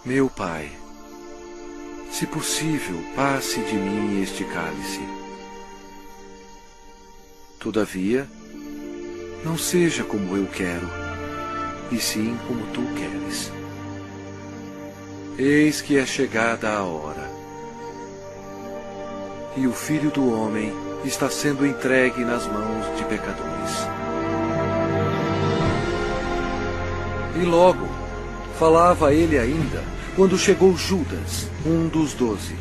meu Pai, se possível, passe de mim este cálice. Todavia, não seja como eu quero, e sim como tu queres. Eis que é chegada a hora, e o Filho do Homem está sendo entregue nas mãos de pecadores. E logo, falava ele ainda, quando chegou Judas, um dos 12.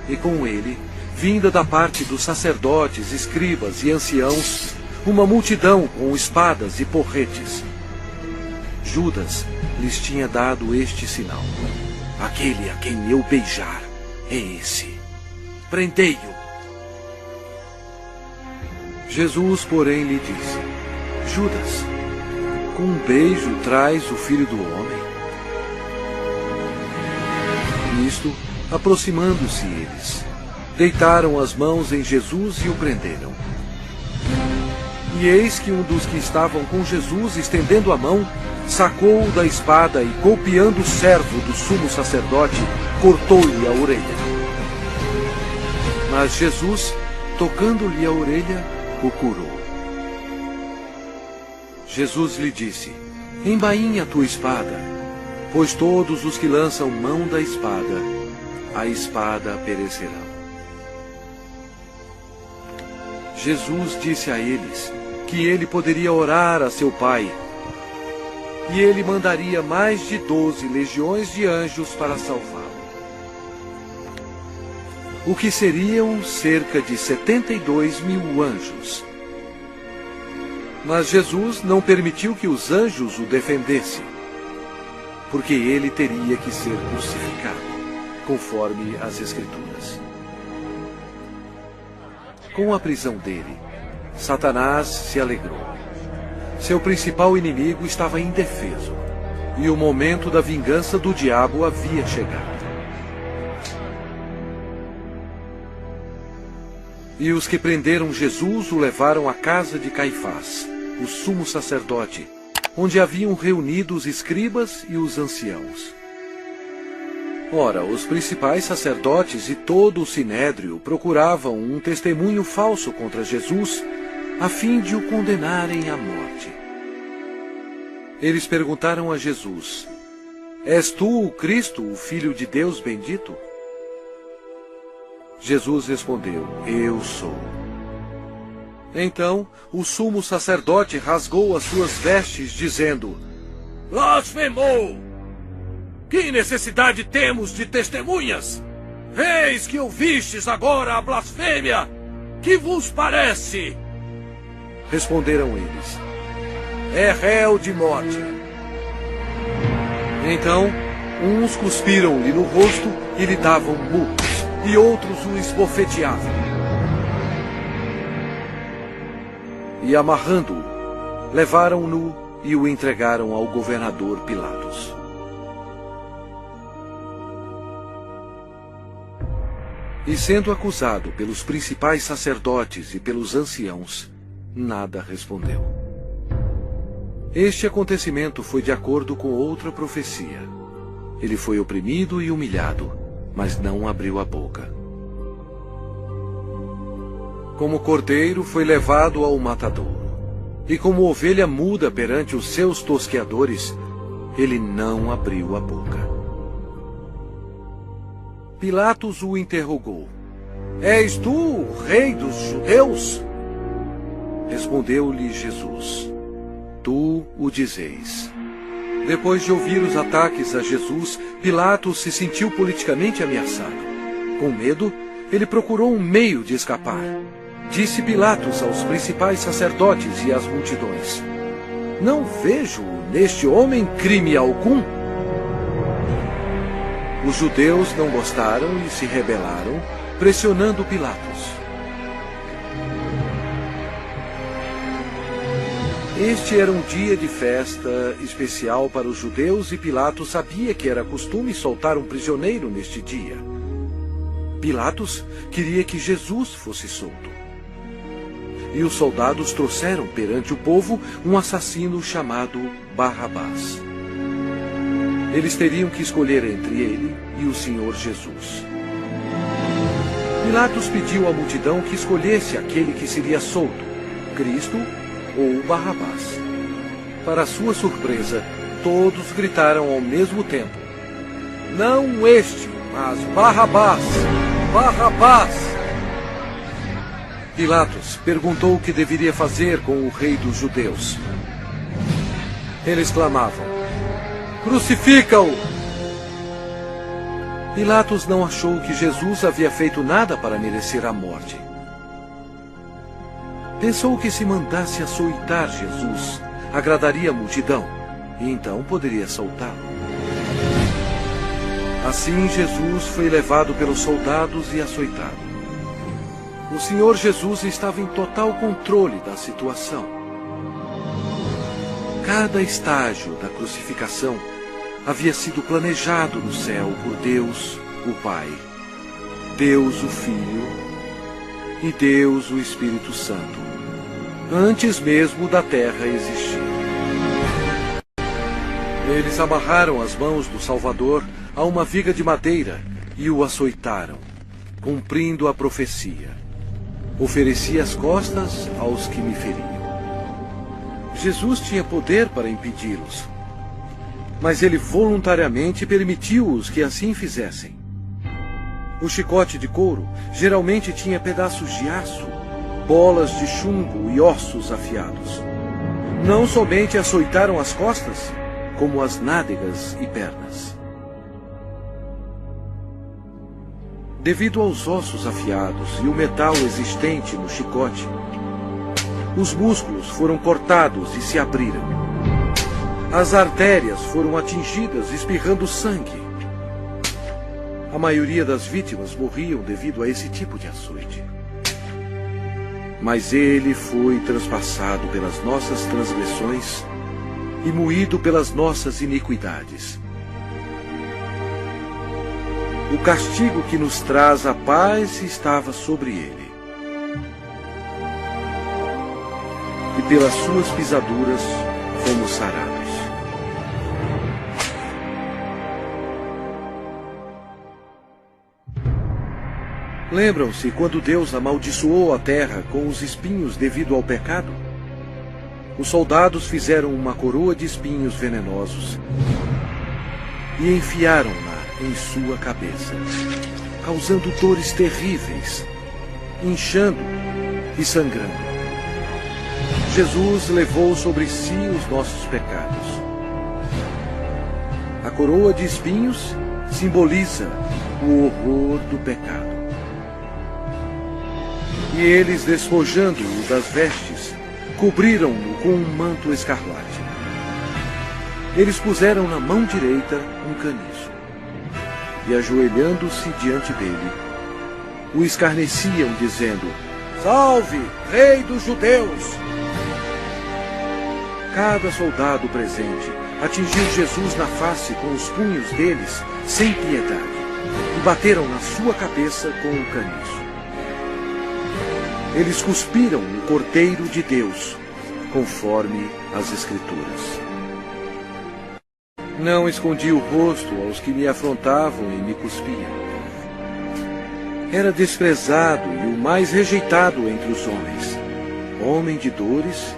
E com ele, vinda da parte dos sacerdotes, escribas e anciãos, uma multidão com espadas e porretes. Judas lhes tinha dado este sinal: aquele a quem eu beijar é esse. Prendei-o. Jesus, porém, lhe disse: Judas, com um beijo traz o Filho do Homem? Nisto, aproximando-se eles, deitaram as mãos em Jesus e o prenderam. E eis que um dos que estavam com Jesus, estendendo a mão, sacou-o da espada e, golpeando o servo do sumo sacerdote, cortou-lhe a orelha. Mas Jesus, tocando-lhe a orelha, o curou. Jesus lhe disse: embainha a tua espada, pois todos os que lançam mão da espada, a espada perecerão. Jesus disse a eles que ele poderia orar a seu Pai, e ele mandaria mais de 12 legiões de anjos para salvá-lo. O que seriam cerca de 72.000 anjos. Mas Jesus não permitiu que os anjos o defendessem, porque ele teria que ser crucificado, conforme as Escrituras. Com a prisão dele, Satanás se alegrou. Seu principal inimigo estava indefeso, e o momento da vingança do diabo havia chegado. E os que prenderam Jesus o levaram à casa de Caifás, o sumo sacerdote, onde haviam reunido os escribas e os anciãos. Ora, os principais sacerdotes e todo o sinédrio procuravam um testemunho falso contra Jesus, a fim de o condenarem à morte. Eles perguntaram a Jesus: és tu o Cristo, o Filho de Deus bendito? Jesus respondeu: eu sou. Então o sumo sacerdote rasgou as suas vestes, dizendo: blasfemou! Que necessidade temos de testemunhas? Eis que ouvistes agora a blasfêmia! Que vos parece? Responderam eles: é réu de morte. Então, uns cuspiram-lhe no rosto e lhe davam murros, e outros o esbofeteavam. e, amarrando-o, levaram-no e o entregaram ao governador Pilatos. E sendo acusado pelos principais sacerdotes e pelos anciãos, nada respondeu. Este acontecimento foi de acordo com outra profecia. Ele foi oprimido e humilhado, mas não abriu a boca. Como cordeiro foi levado ao matadouro, e como ovelha muda perante os seus tosqueadores, ele não abriu a boca. Pilatos o interrogou: És tu o rei dos judeus? Respondeu-lhe Jesus: Tu o dizeis. Depois de ouvir os ataques a Jesus, Pilatos se sentiu politicamente ameaçado. Com medo, ele procurou um meio de escapar. Disse Pilatos aos principais sacerdotes e às multidões: Não vejo neste homem crime algum. Os judeus não gostaram e se rebelaram, pressionando Pilatos. Este era um dia de festa especial para os judeus e Pilatos sabia que era costume soltar um prisioneiro neste dia. Pilatos queria que Jesus fosse solto. E os soldados trouxeram perante o povo um assassino chamado Barrabás. Eles teriam que escolher entre ele e o Senhor Jesus. Pilatos pediu à multidão que escolhesse aquele que seria solto, Cristo ou Barrabás. Para sua surpresa, todos gritaram ao mesmo tempo: Não este, mas Barrabás! Barrabás! Pilatos perguntou o que deveria fazer com o rei dos judeus. Eles clamavam: Crucifica-o! Pilatos não achou que Jesus havia feito nada para merecer a morte. Pensou que se mandasse açoitar Jesus, agradaria a multidão, e então poderia soltá-lo. Assim Jesus foi levado pelos soldados e açoitado. O Senhor Jesus estava em total controle da situação. Cada estágio da crucificação havia sido planejado no céu por Deus, o Pai, Deus, o Filho e Deus, o Espírito Santo, antes mesmo da terra existir. Eles amarraram as mãos do Salvador a uma viga de madeira e o açoitaram, cumprindo a profecia: Ofereci as costas aos que me feriam. Jesus tinha poder para impedi-los, mas ele voluntariamente permitiu-os que assim fizessem. O chicote de couro geralmente tinha pedaços de aço, bolas de chumbo e ossos afiados. Não somente açoitaram as costas, como as nádegas e pernas. Devido aos ossos afiados e o metal existente no chicote, os músculos foram cortados e se abriram. As artérias foram atingidas, espirrando sangue. A maioria das vítimas morriam devido a esse tipo de açoite. Mas ele foi transpassado pelas nossas transgressões e moído pelas nossas iniquidades. O castigo que nos traz a paz estava sobre ele. E pelas suas pisaduras fomos sarados. Lembram-se quando Deus amaldiçoou a terra com os espinhos devido ao pecado? Os soldados fizeram uma coroa de espinhos venenosos e enfiaram-na em sua cabeça, causando dores terríveis, inchando e sangrando. Jesus levou sobre si os nossos pecados. A coroa de espinhos simboliza o horror do pecado. E eles, despojando-o das vestes, cobriram-no com um manto escarlate. Eles puseram na mão direita um caniço, e ajoelhando-se diante dele, o escarneciam, dizendo: Salve, Rei dos Judeus! Cada soldado presente atingiu Jesus na face com os punhos deles, sem piedade, e bateram na sua cabeça com o caniço. Eles cuspiram o Cordeiro de Deus, conforme as Escrituras. Não escondi o rosto aos que me afrontavam e me cuspiam. Era desprezado e o mais rejeitado entre os homens, homem de dores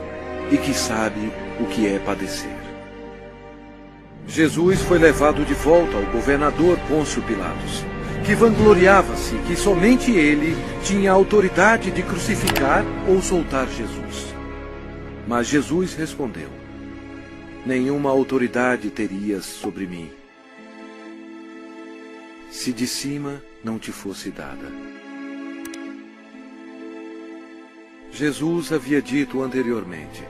e que sabe o que é padecer. Jesus foi levado de volta ao governador Pôncio Pilatos, que vangloriava-se que somente ele tinha a autoridade de crucificar ou soltar Jesus. Mas Jesus respondeu: nenhuma autoridade terias sobre mim, se de cima não te fosse dada. Jesus havia dito anteriormente: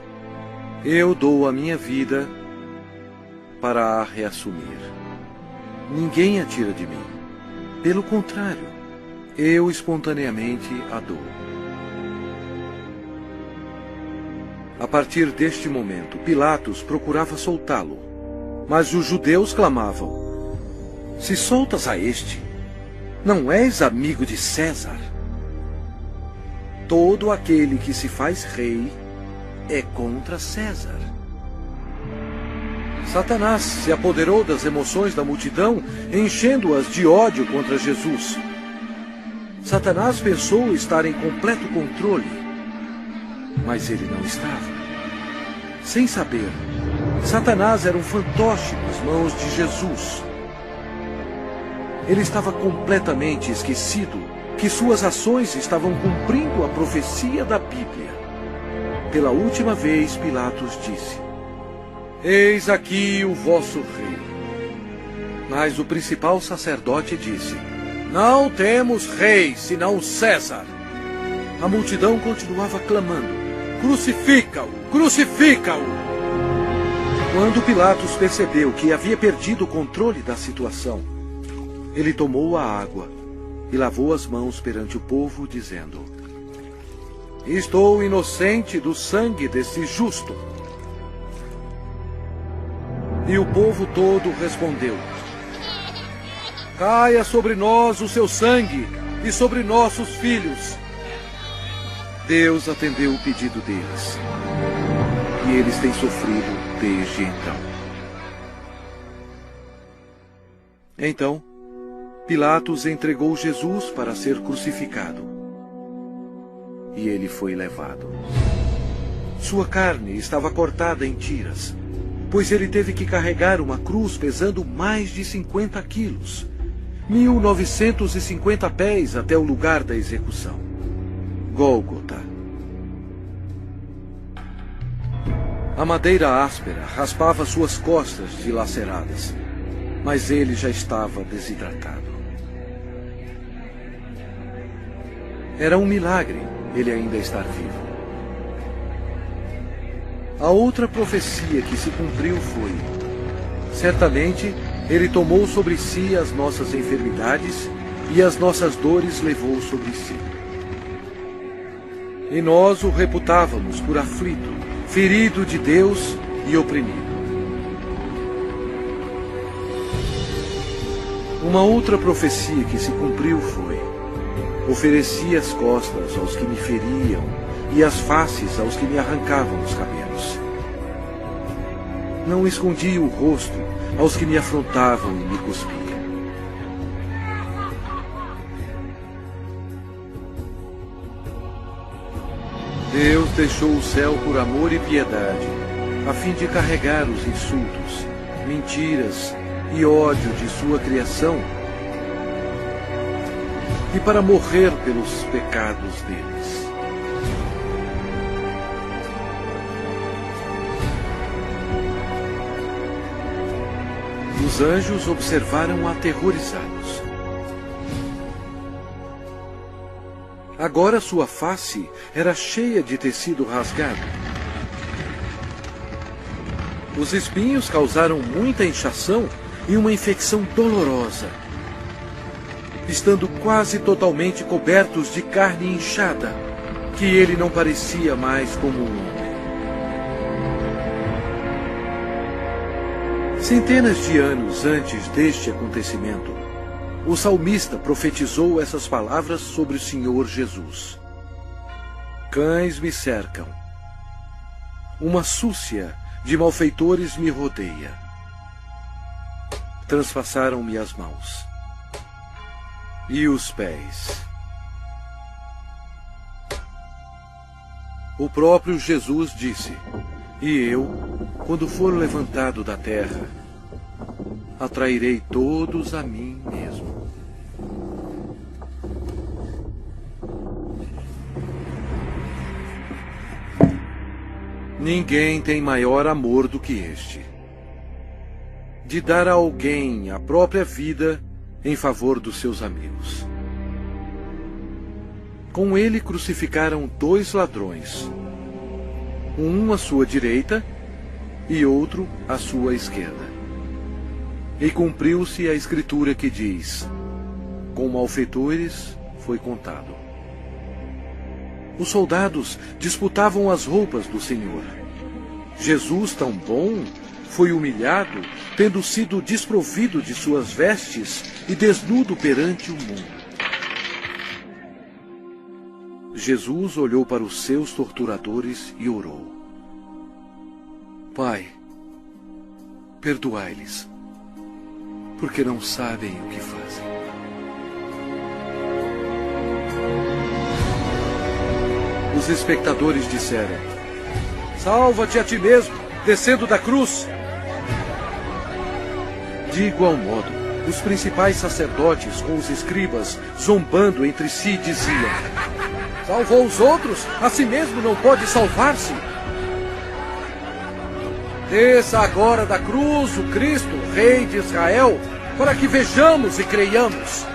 eu dou a minha vida para a reassumir. Ninguém a tira de mim. Pelo contrário, eu espontaneamente a dou. A partir deste momento, Pilatos procurava soltá-lo, mas os judeus clamavam: se soltas a este, não és amigo de César? Todo aquele que se faz rei é contra César. Satanás se apoderou das emoções da multidão, enchendo-as de ódio contra Jesus. Satanás pensou estar em completo controle, mas ele não estava. Sem saber, Satanás era um fantoche nas mãos de Jesus. Ele estava completamente esquecido que suas ações estavam cumprindo a profecia da Bíblia. Pela última vez, Pilatos disse: eis aqui o vosso rei. Mas o principal sacerdote disse: não temos rei, senão César. A multidão continuava clamando: crucifica-o, crucifica-o! Quando Pilatos percebeu que havia perdido o controle da situação, ele tomou a água e lavou as mãos perante o povo, dizendo: estou inocente do sangue desse justo. E o povo todo respondeu: caia sobre nós o seu sangue e sobre nossos filhos. Deus atendeu o pedido deles, e eles têm sofrido desde então. Então, Pilatos entregou Jesus para ser crucificado, e ele foi levado. Sua carne estava cortada em tiras, pois ele teve que carregar uma cruz pesando mais de 50 quilos, 1950 pés até o lugar da execução, Gólgota. A madeira áspera raspava suas costas dilaceradas, mas ele já estava desidratado. Era um milagre ele ainda estar vivo. A outra profecia que se cumpriu foi: certamente ele tomou sobre si as nossas enfermidades e as nossas dores levou sobre si. E nós o reputávamos por aflito, ferido de Deus e oprimido. Uma outra profecia que se cumpriu foi: ofereci as costas aos que me feriam e as faces aos que me arrancavam os cabelos. Não escondi o rosto aos que me afrontavam e me cuspiam. Deus deixou o céu por amor e piedade, a fim de carregar os insultos, mentiras e ódio de sua criação, e para morrer pelos pecados deles. Os anjos observaram aterrorizados. Agora sua face era cheia de tecido rasgado. Os espinhos causaram muita inchação e uma infecção dolorosa, estando quase totalmente cobertos de carne inchada, que ele não parecia mais como um homem. Centenas de anos antes deste acontecimento, o salmista profetizou essas palavras sobre o Senhor Jesus. Cães me cercam. Uma súcia de malfeitores me rodeia. Transpassaram-me as mãos e os pés. O próprio Jesus disse: e eu, quando for levantado da terra, atrairei todos a mim mesmo. Ninguém tem maior amor do que este, de dar a alguém a própria vida em favor dos seus amigos. Com ele crucificaram 2 ladrões, um à sua direita e outro à sua esquerda. E cumpriu-se a escritura que diz: com malfeitores foi contado. Os soldados disputavam as roupas do Senhor. Jesus, tão bom, foi humilhado, tendo sido desprovido de suas vestes e desnudo perante o mundo. Jesus olhou para os seus torturadores e orou: Pai, perdoai-lhes, porque não sabem o que fazem. Os espectadores disseram: salva-te a ti mesmo, descendo da cruz. De igual modo, os principais sacerdotes com os escribas, zombando entre si, diziam: salvou os outros, a si mesmo não pode salvar-se. Desça agora da cruz o Cristo, Rei de Israel, para que vejamos e creiamos.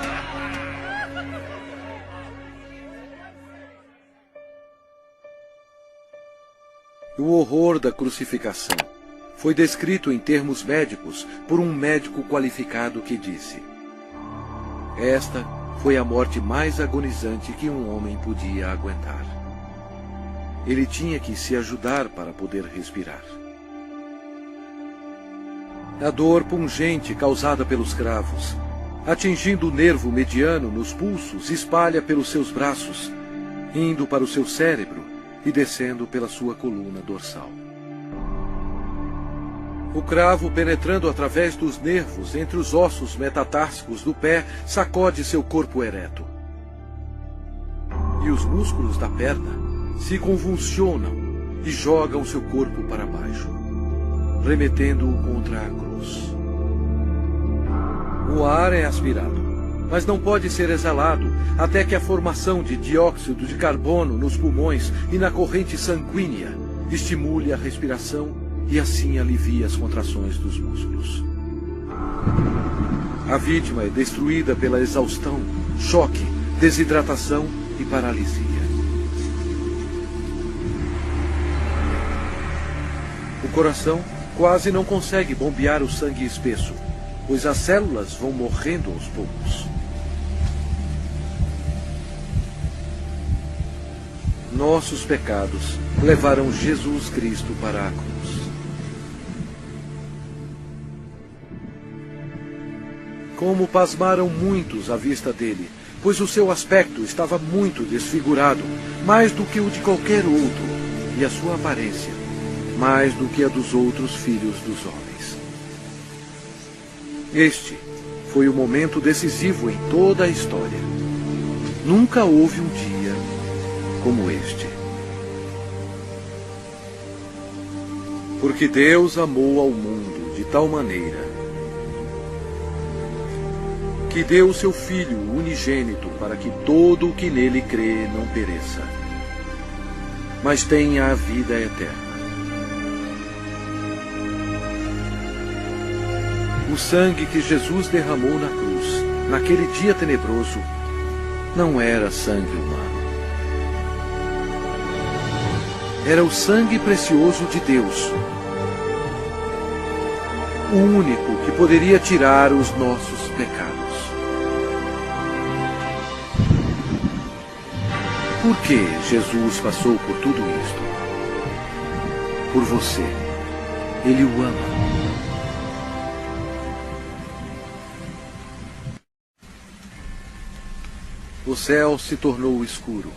O horror da crucificação foi descrito em termos médicos por um médico qualificado que disse: esta foi a morte mais agonizante que um homem podia aguentar. Ele tinha que se ajudar para poder respirar. A dor pungente causada pelos cravos, atingindo o nervo mediano nos pulsos, espalha pelos seus braços, indo para o seu cérebro e descendo pela sua coluna dorsal. O cravo, penetrando através dos nervos entre os ossos metatársicos do pé, sacode seu corpo ereto. E os músculos da perna se convulsionam e jogam seu corpo para baixo, remetendo-o contra a cruz. O ar é aspirado, mas não pode ser exalado até que a formação de dióxido de carbono nos pulmões e na corrente sanguínea estimule a respiração e assim alivie as contrações dos músculos. A vítima é destruída pela exaustão, choque, desidratação e paralisia. O coração quase não consegue bombear o sangue espesso, pois as células vão morrendo aos poucos. Nossos pecados levaram Jesus Cristo para a cruz. Como pasmaram muitos à vista dele, pois o seu aspecto estava muito desfigurado, mais do que o de qualquer outro, e a sua aparência, mais do que a dos outros filhos dos homens. Este foi o momento decisivo em toda a história. Nunca houve um dia como este. Porque Deus amou ao mundo de tal maneira que deu o seu Filho unigênito para que todo o que nele crê não pereça, mas tenha a vida eterna. O sangue que Jesus derramou na cruz, naquele dia tenebroso, não era sangue humano. Era o sangue precioso de Deus, o único que poderia tirar os nossos pecados. Por que Jesus passou por tudo isto? Por você. Ele o ama. o céu se tornou escuro,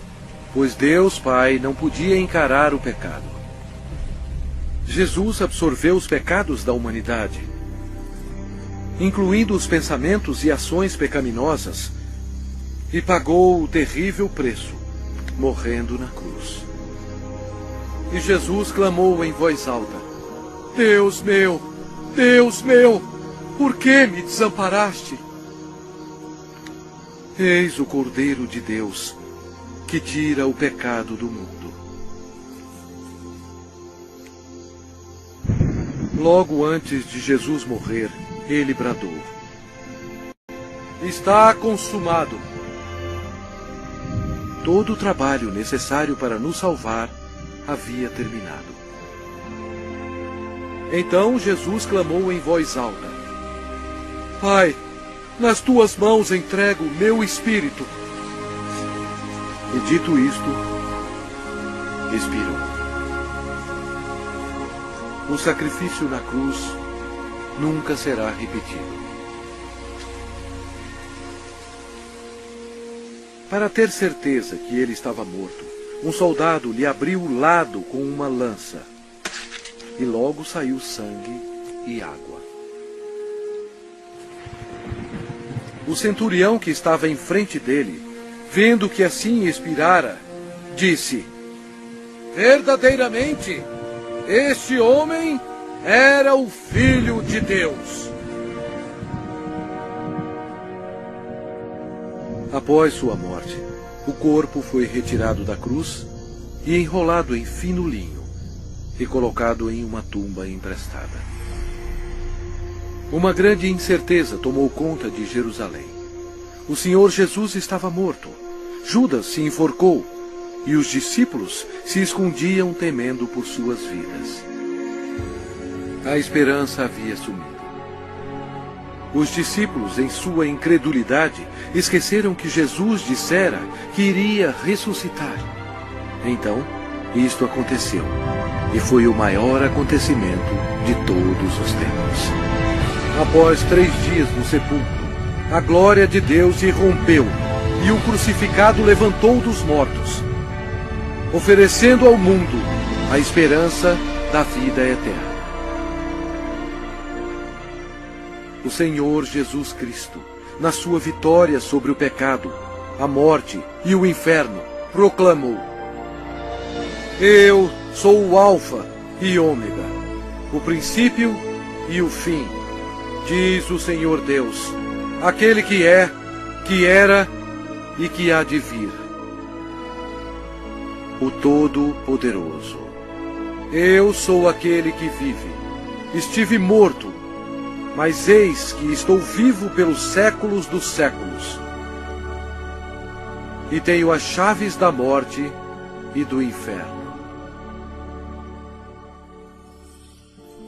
pois Deus Pai não podia encarar o pecado. Jesus absorveu os pecados da humanidade, incluindo os pensamentos e ações pecaminosas, e pagou o terrível preço, morrendo na cruz. E Jesus clamou em voz alta: Deus meu, por que me desamparaste? Eis o Cordeiro de Deus, que tira o pecado do mundo. Logo antes de Jesus morrer, ele bradou: Está consumado. Todo o trabalho necessário para nos salvar havia terminado. Então Jesus clamou em voz alta: Pai, nas tuas mãos entrego meu espírito. E dito isto, expirou. O sacrifício na cruz nunca será repetido. Para ter certeza que ele estava morto, um soldado lhe abriu o lado com uma lança, e logo saiu sangue e água. O centurião que estava em frente dele, vendo que assim expirara, disse: Verdadeiramente, este homem era o Filho de Deus. Após sua morte, o corpo foi retirado da cruz e enrolado em fino linho e colocado em uma tumba emprestada. Uma grande incerteza tomou conta de Jerusalém. O Senhor Jesus estava morto. Judas se enforcou e os discípulos se escondiam temendo por suas vidas. A esperança havia sumido. Os discípulos, em sua incredulidade, esqueceram que Jesus dissera que iria ressuscitar. Então, isto aconteceu, e foi o maior acontecimento de todos os tempos. Após 3 dias no sepulcro, a glória de Deus irrompeu, e o crucificado levantou dos mortos, oferecendo ao mundo a esperança da vida eterna. O Senhor Jesus Cristo, na sua vitória sobre o pecado, a morte e o inferno, proclamou: Eu sou o Alfa e Ômega, o princípio e o fim, diz o Senhor Deus, aquele que é, que era e que há de vir, o Todo-Poderoso. Eu sou aquele que vive. Estive morto, mas eis que estou vivo pelos séculos dos séculos. E tenho as chaves da morte e do inferno.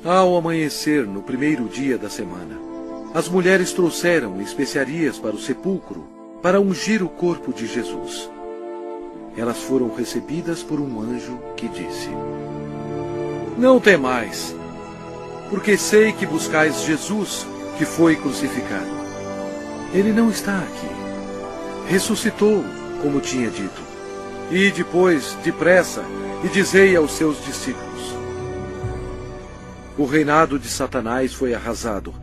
Ao amanhecer, no primeiro dia da semana, as mulheres trouxeram especiarias para o sepulcro para ungir o corpo de Jesus. Elas foram recebidas por um anjo que disse: Não temais, porque sei que buscais Jesus, que foi crucificado. Ele não está aqui. Ressuscitou, como tinha dito. E depois, depressa, e dizei aos seus discípulos: O reinado de Satanás foi arrasado.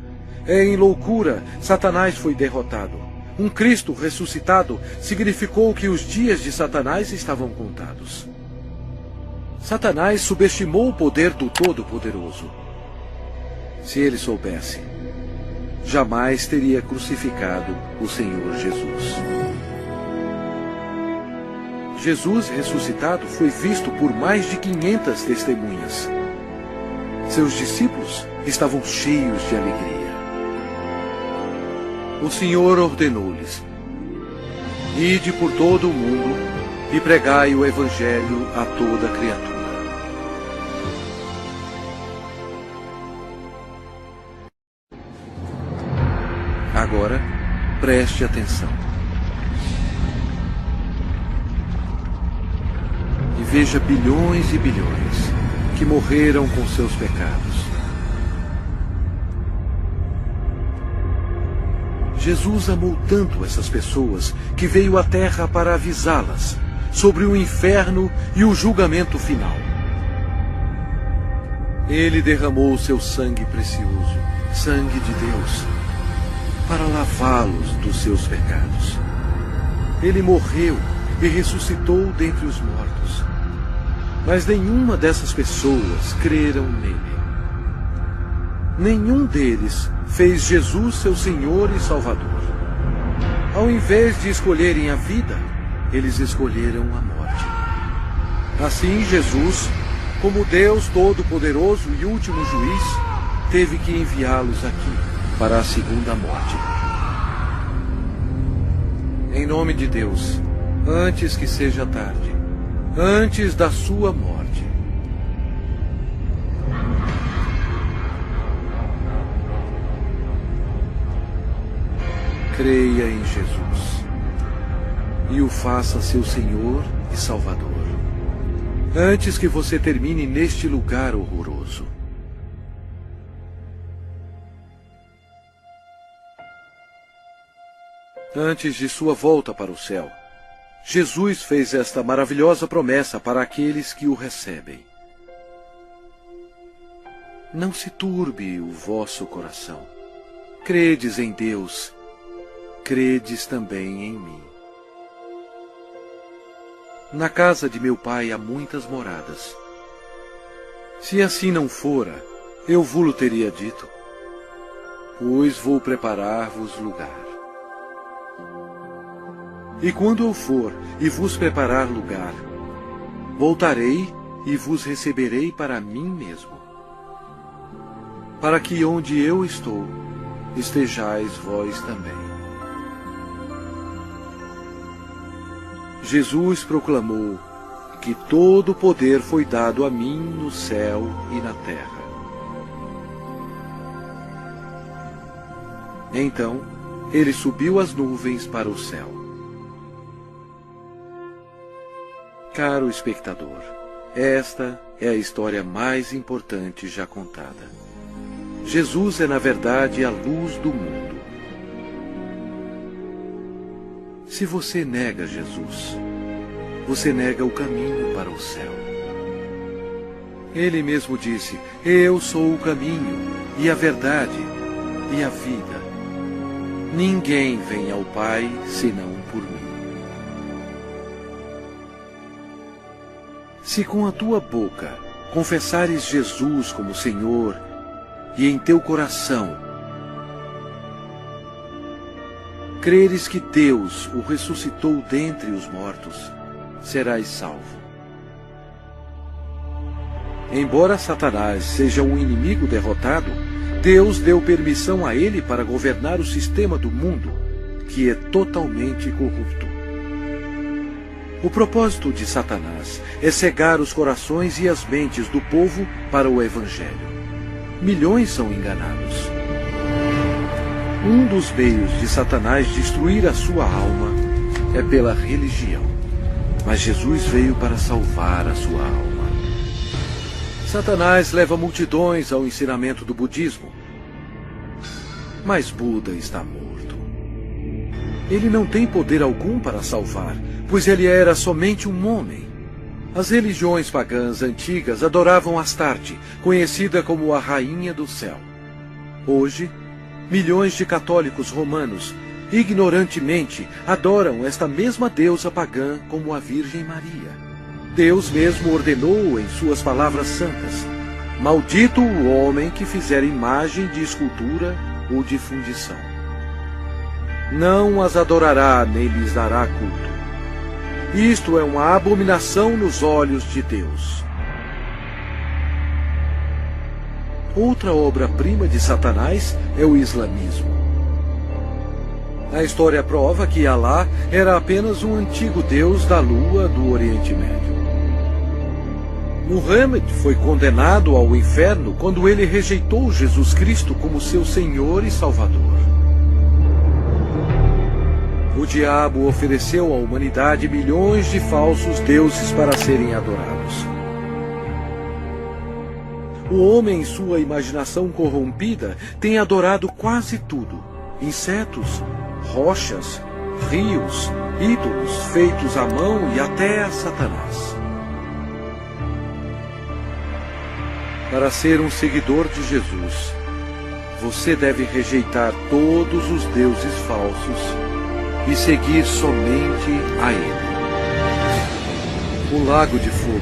Em loucura, Satanás foi derrotado. Um Cristo ressuscitado significou que os dias de Satanás estavam contados. Satanás subestimou o poder do Todo-Poderoso. Se ele soubesse, jamais teria crucificado o Senhor Jesus. Jesus ressuscitado foi visto por mais de 500 testemunhas. Seus discípulos estavam cheios de alegria. O Senhor ordenou-lhes: Ide por todo o mundo e pregai o Evangelho a toda criatura. Agora, preste atenção. E veja bilhões e bilhões que morreram com seus pecados. Jesus amou tanto essas pessoas que veio à Terra para avisá-las sobre o inferno e o julgamento final. Ele derramou seu sangue precioso, sangue de Deus, para lavá-los dos seus pecados. Ele morreu e ressuscitou dentre os mortos. Mas nenhuma dessas pessoas creram nele. Nenhum deles fez Jesus seu Senhor e Salvador. Ao invés de escolherem a vida, eles escolheram a morte. Assim, Jesus, como Deus Todo-Poderoso e último juiz, teve que enviá-los aqui para a segunda morte. Em nome de Deus, antes que seja tarde, antes da sua morte, creia em Jesus e o faça seu Senhor e Salvador, antes que você termine neste lugar horroroso. Antes de sua volta para o céu, Jesus fez esta maravilhosa promessa para aqueles que o recebem. Não se turbe o vosso coração. Credes em Deus, credes também em mim. Na casa de meu Pai há muitas moradas. Se assim não fora, eu vou-lo teria dito, pois vou preparar-vos lugar. E quando eu for e vos preparar lugar, voltarei e vos receberei para mim mesmo, para que onde eu estou, estejais vós também. Jesus proclamou que todo o poder foi dado a mim no céu e na terra. Então, ele subiu às nuvens para o céu. Caro espectador, esta é a história mais importante já contada. Jesus é, na verdade, a luz do mundo. Se você nega Jesus, você nega o caminho para o céu. Ele mesmo disse: eu sou o caminho, e a verdade, e a vida. Ninguém vem ao Pai senão por mim. Se com a tua boca confessares Jesus como Senhor e em teu coração creres que Deus o ressuscitou dentre os mortos, serás salvo. Embora Satanás seja um inimigo derrotado, Deus deu permissão a ele para governar o sistema do mundo, que é totalmente corrupto. O propósito de Satanás é cegar os corações e as mentes do povo para o Evangelho. Milhões são enganados. Um dos meios de Satanás destruir a sua alma é pela religião. Mas Jesus veio para salvar a sua alma. Satanás leva multidões ao ensinamento do budismo. Mas Buda está morto. Ele não tem poder algum para salvar, pois ele era somente um homem. As religiões pagãs antigas adoravam Astarte, conhecida como a Rainha do Céu. Hoje, milhões de católicos romanos, ignorantemente, adoram esta mesma deusa pagã como a Virgem Maria. Deus mesmo ordenou em suas palavras santas: maldito o homem que fizer imagem de escultura ou de fundição. Não as adorará nem lhes dará culto. Isto é uma abominação nos olhos de Deus. Outra obra-prima de Satanás é o islamismo. A história prova que Alá era apenas um antigo deus da lua do Oriente Médio. Muhammad foi condenado ao inferno quando ele rejeitou Jesus Cristo como seu Senhor e Salvador. O diabo ofereceu à humanidade milhões de falsos deuses para serem adorados. O homem, em sua imaginação corrompida, tem adorado quase tudo, insetos, rochas, rios, ídolos feitos à mão e até a Satanás. Para ser um seguidor de Jesus, você deve rejeitar todos os deuses falsos e seguir somente a Ele. O Lago de Fogo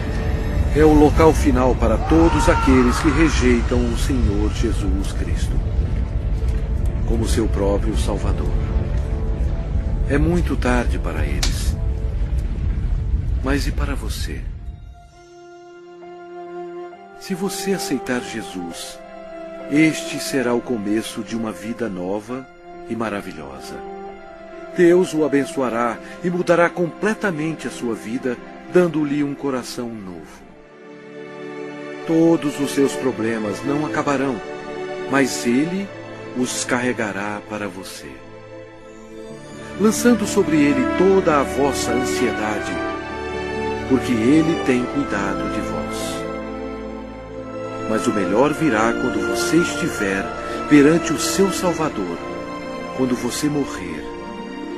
é o local final para todos aqueles que rejeitam o Senhor Jesus Cristo como seu próprio Salvador. É muito tarde para eles. Mas e para você? Se você aceitar Jesus, este será o começo de uma vida nova e maravilhosa. Deus o abençoará e mudará completamente a sua vida, dando-lhe um coração novo. Todos os seus problemas não acabarão, mas Ele os carregará para você, lançando sobre Ele toda a vossa ansiedade, porque Ele tem cuidado de vós. Mas o melhor virá quando você estiver perante o seu Salvador, quando você morrer,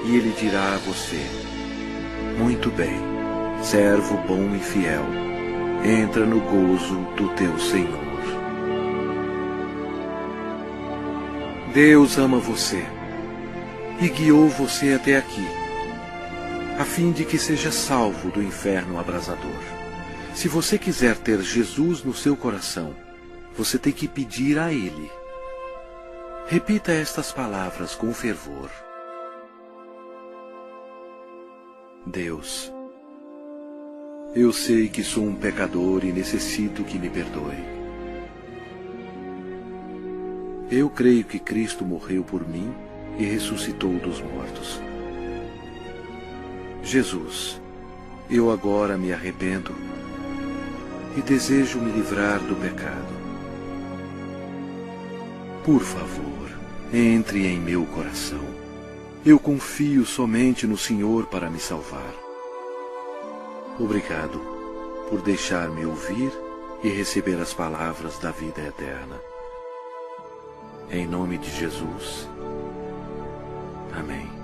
e Ele dirá a você: muito bem, servo bom e fiel, entra no gozo do teu Senhor. Deus ama você e guiou você até aqui, a fim de que seja salvo do inferno abrasador. Se você quiser ter Jesus no seu coração, você tem que pedir a Ele. Repita estas palavras com fervor. Deus, eu sei que sou um pecador e necessito que me perdoe. Eu creio que Cristo morreu por mim e ressuscitou dos mortos. Jesus, eu agora me arrependo e desejo me livrar do pecado. Por favor, entre em meu coração. Eu confio somente no Senhor para me salvar. Obrigado por deixar-me ouvir e receber as palavras da vida eterna. Em nome de Jesus. Amém.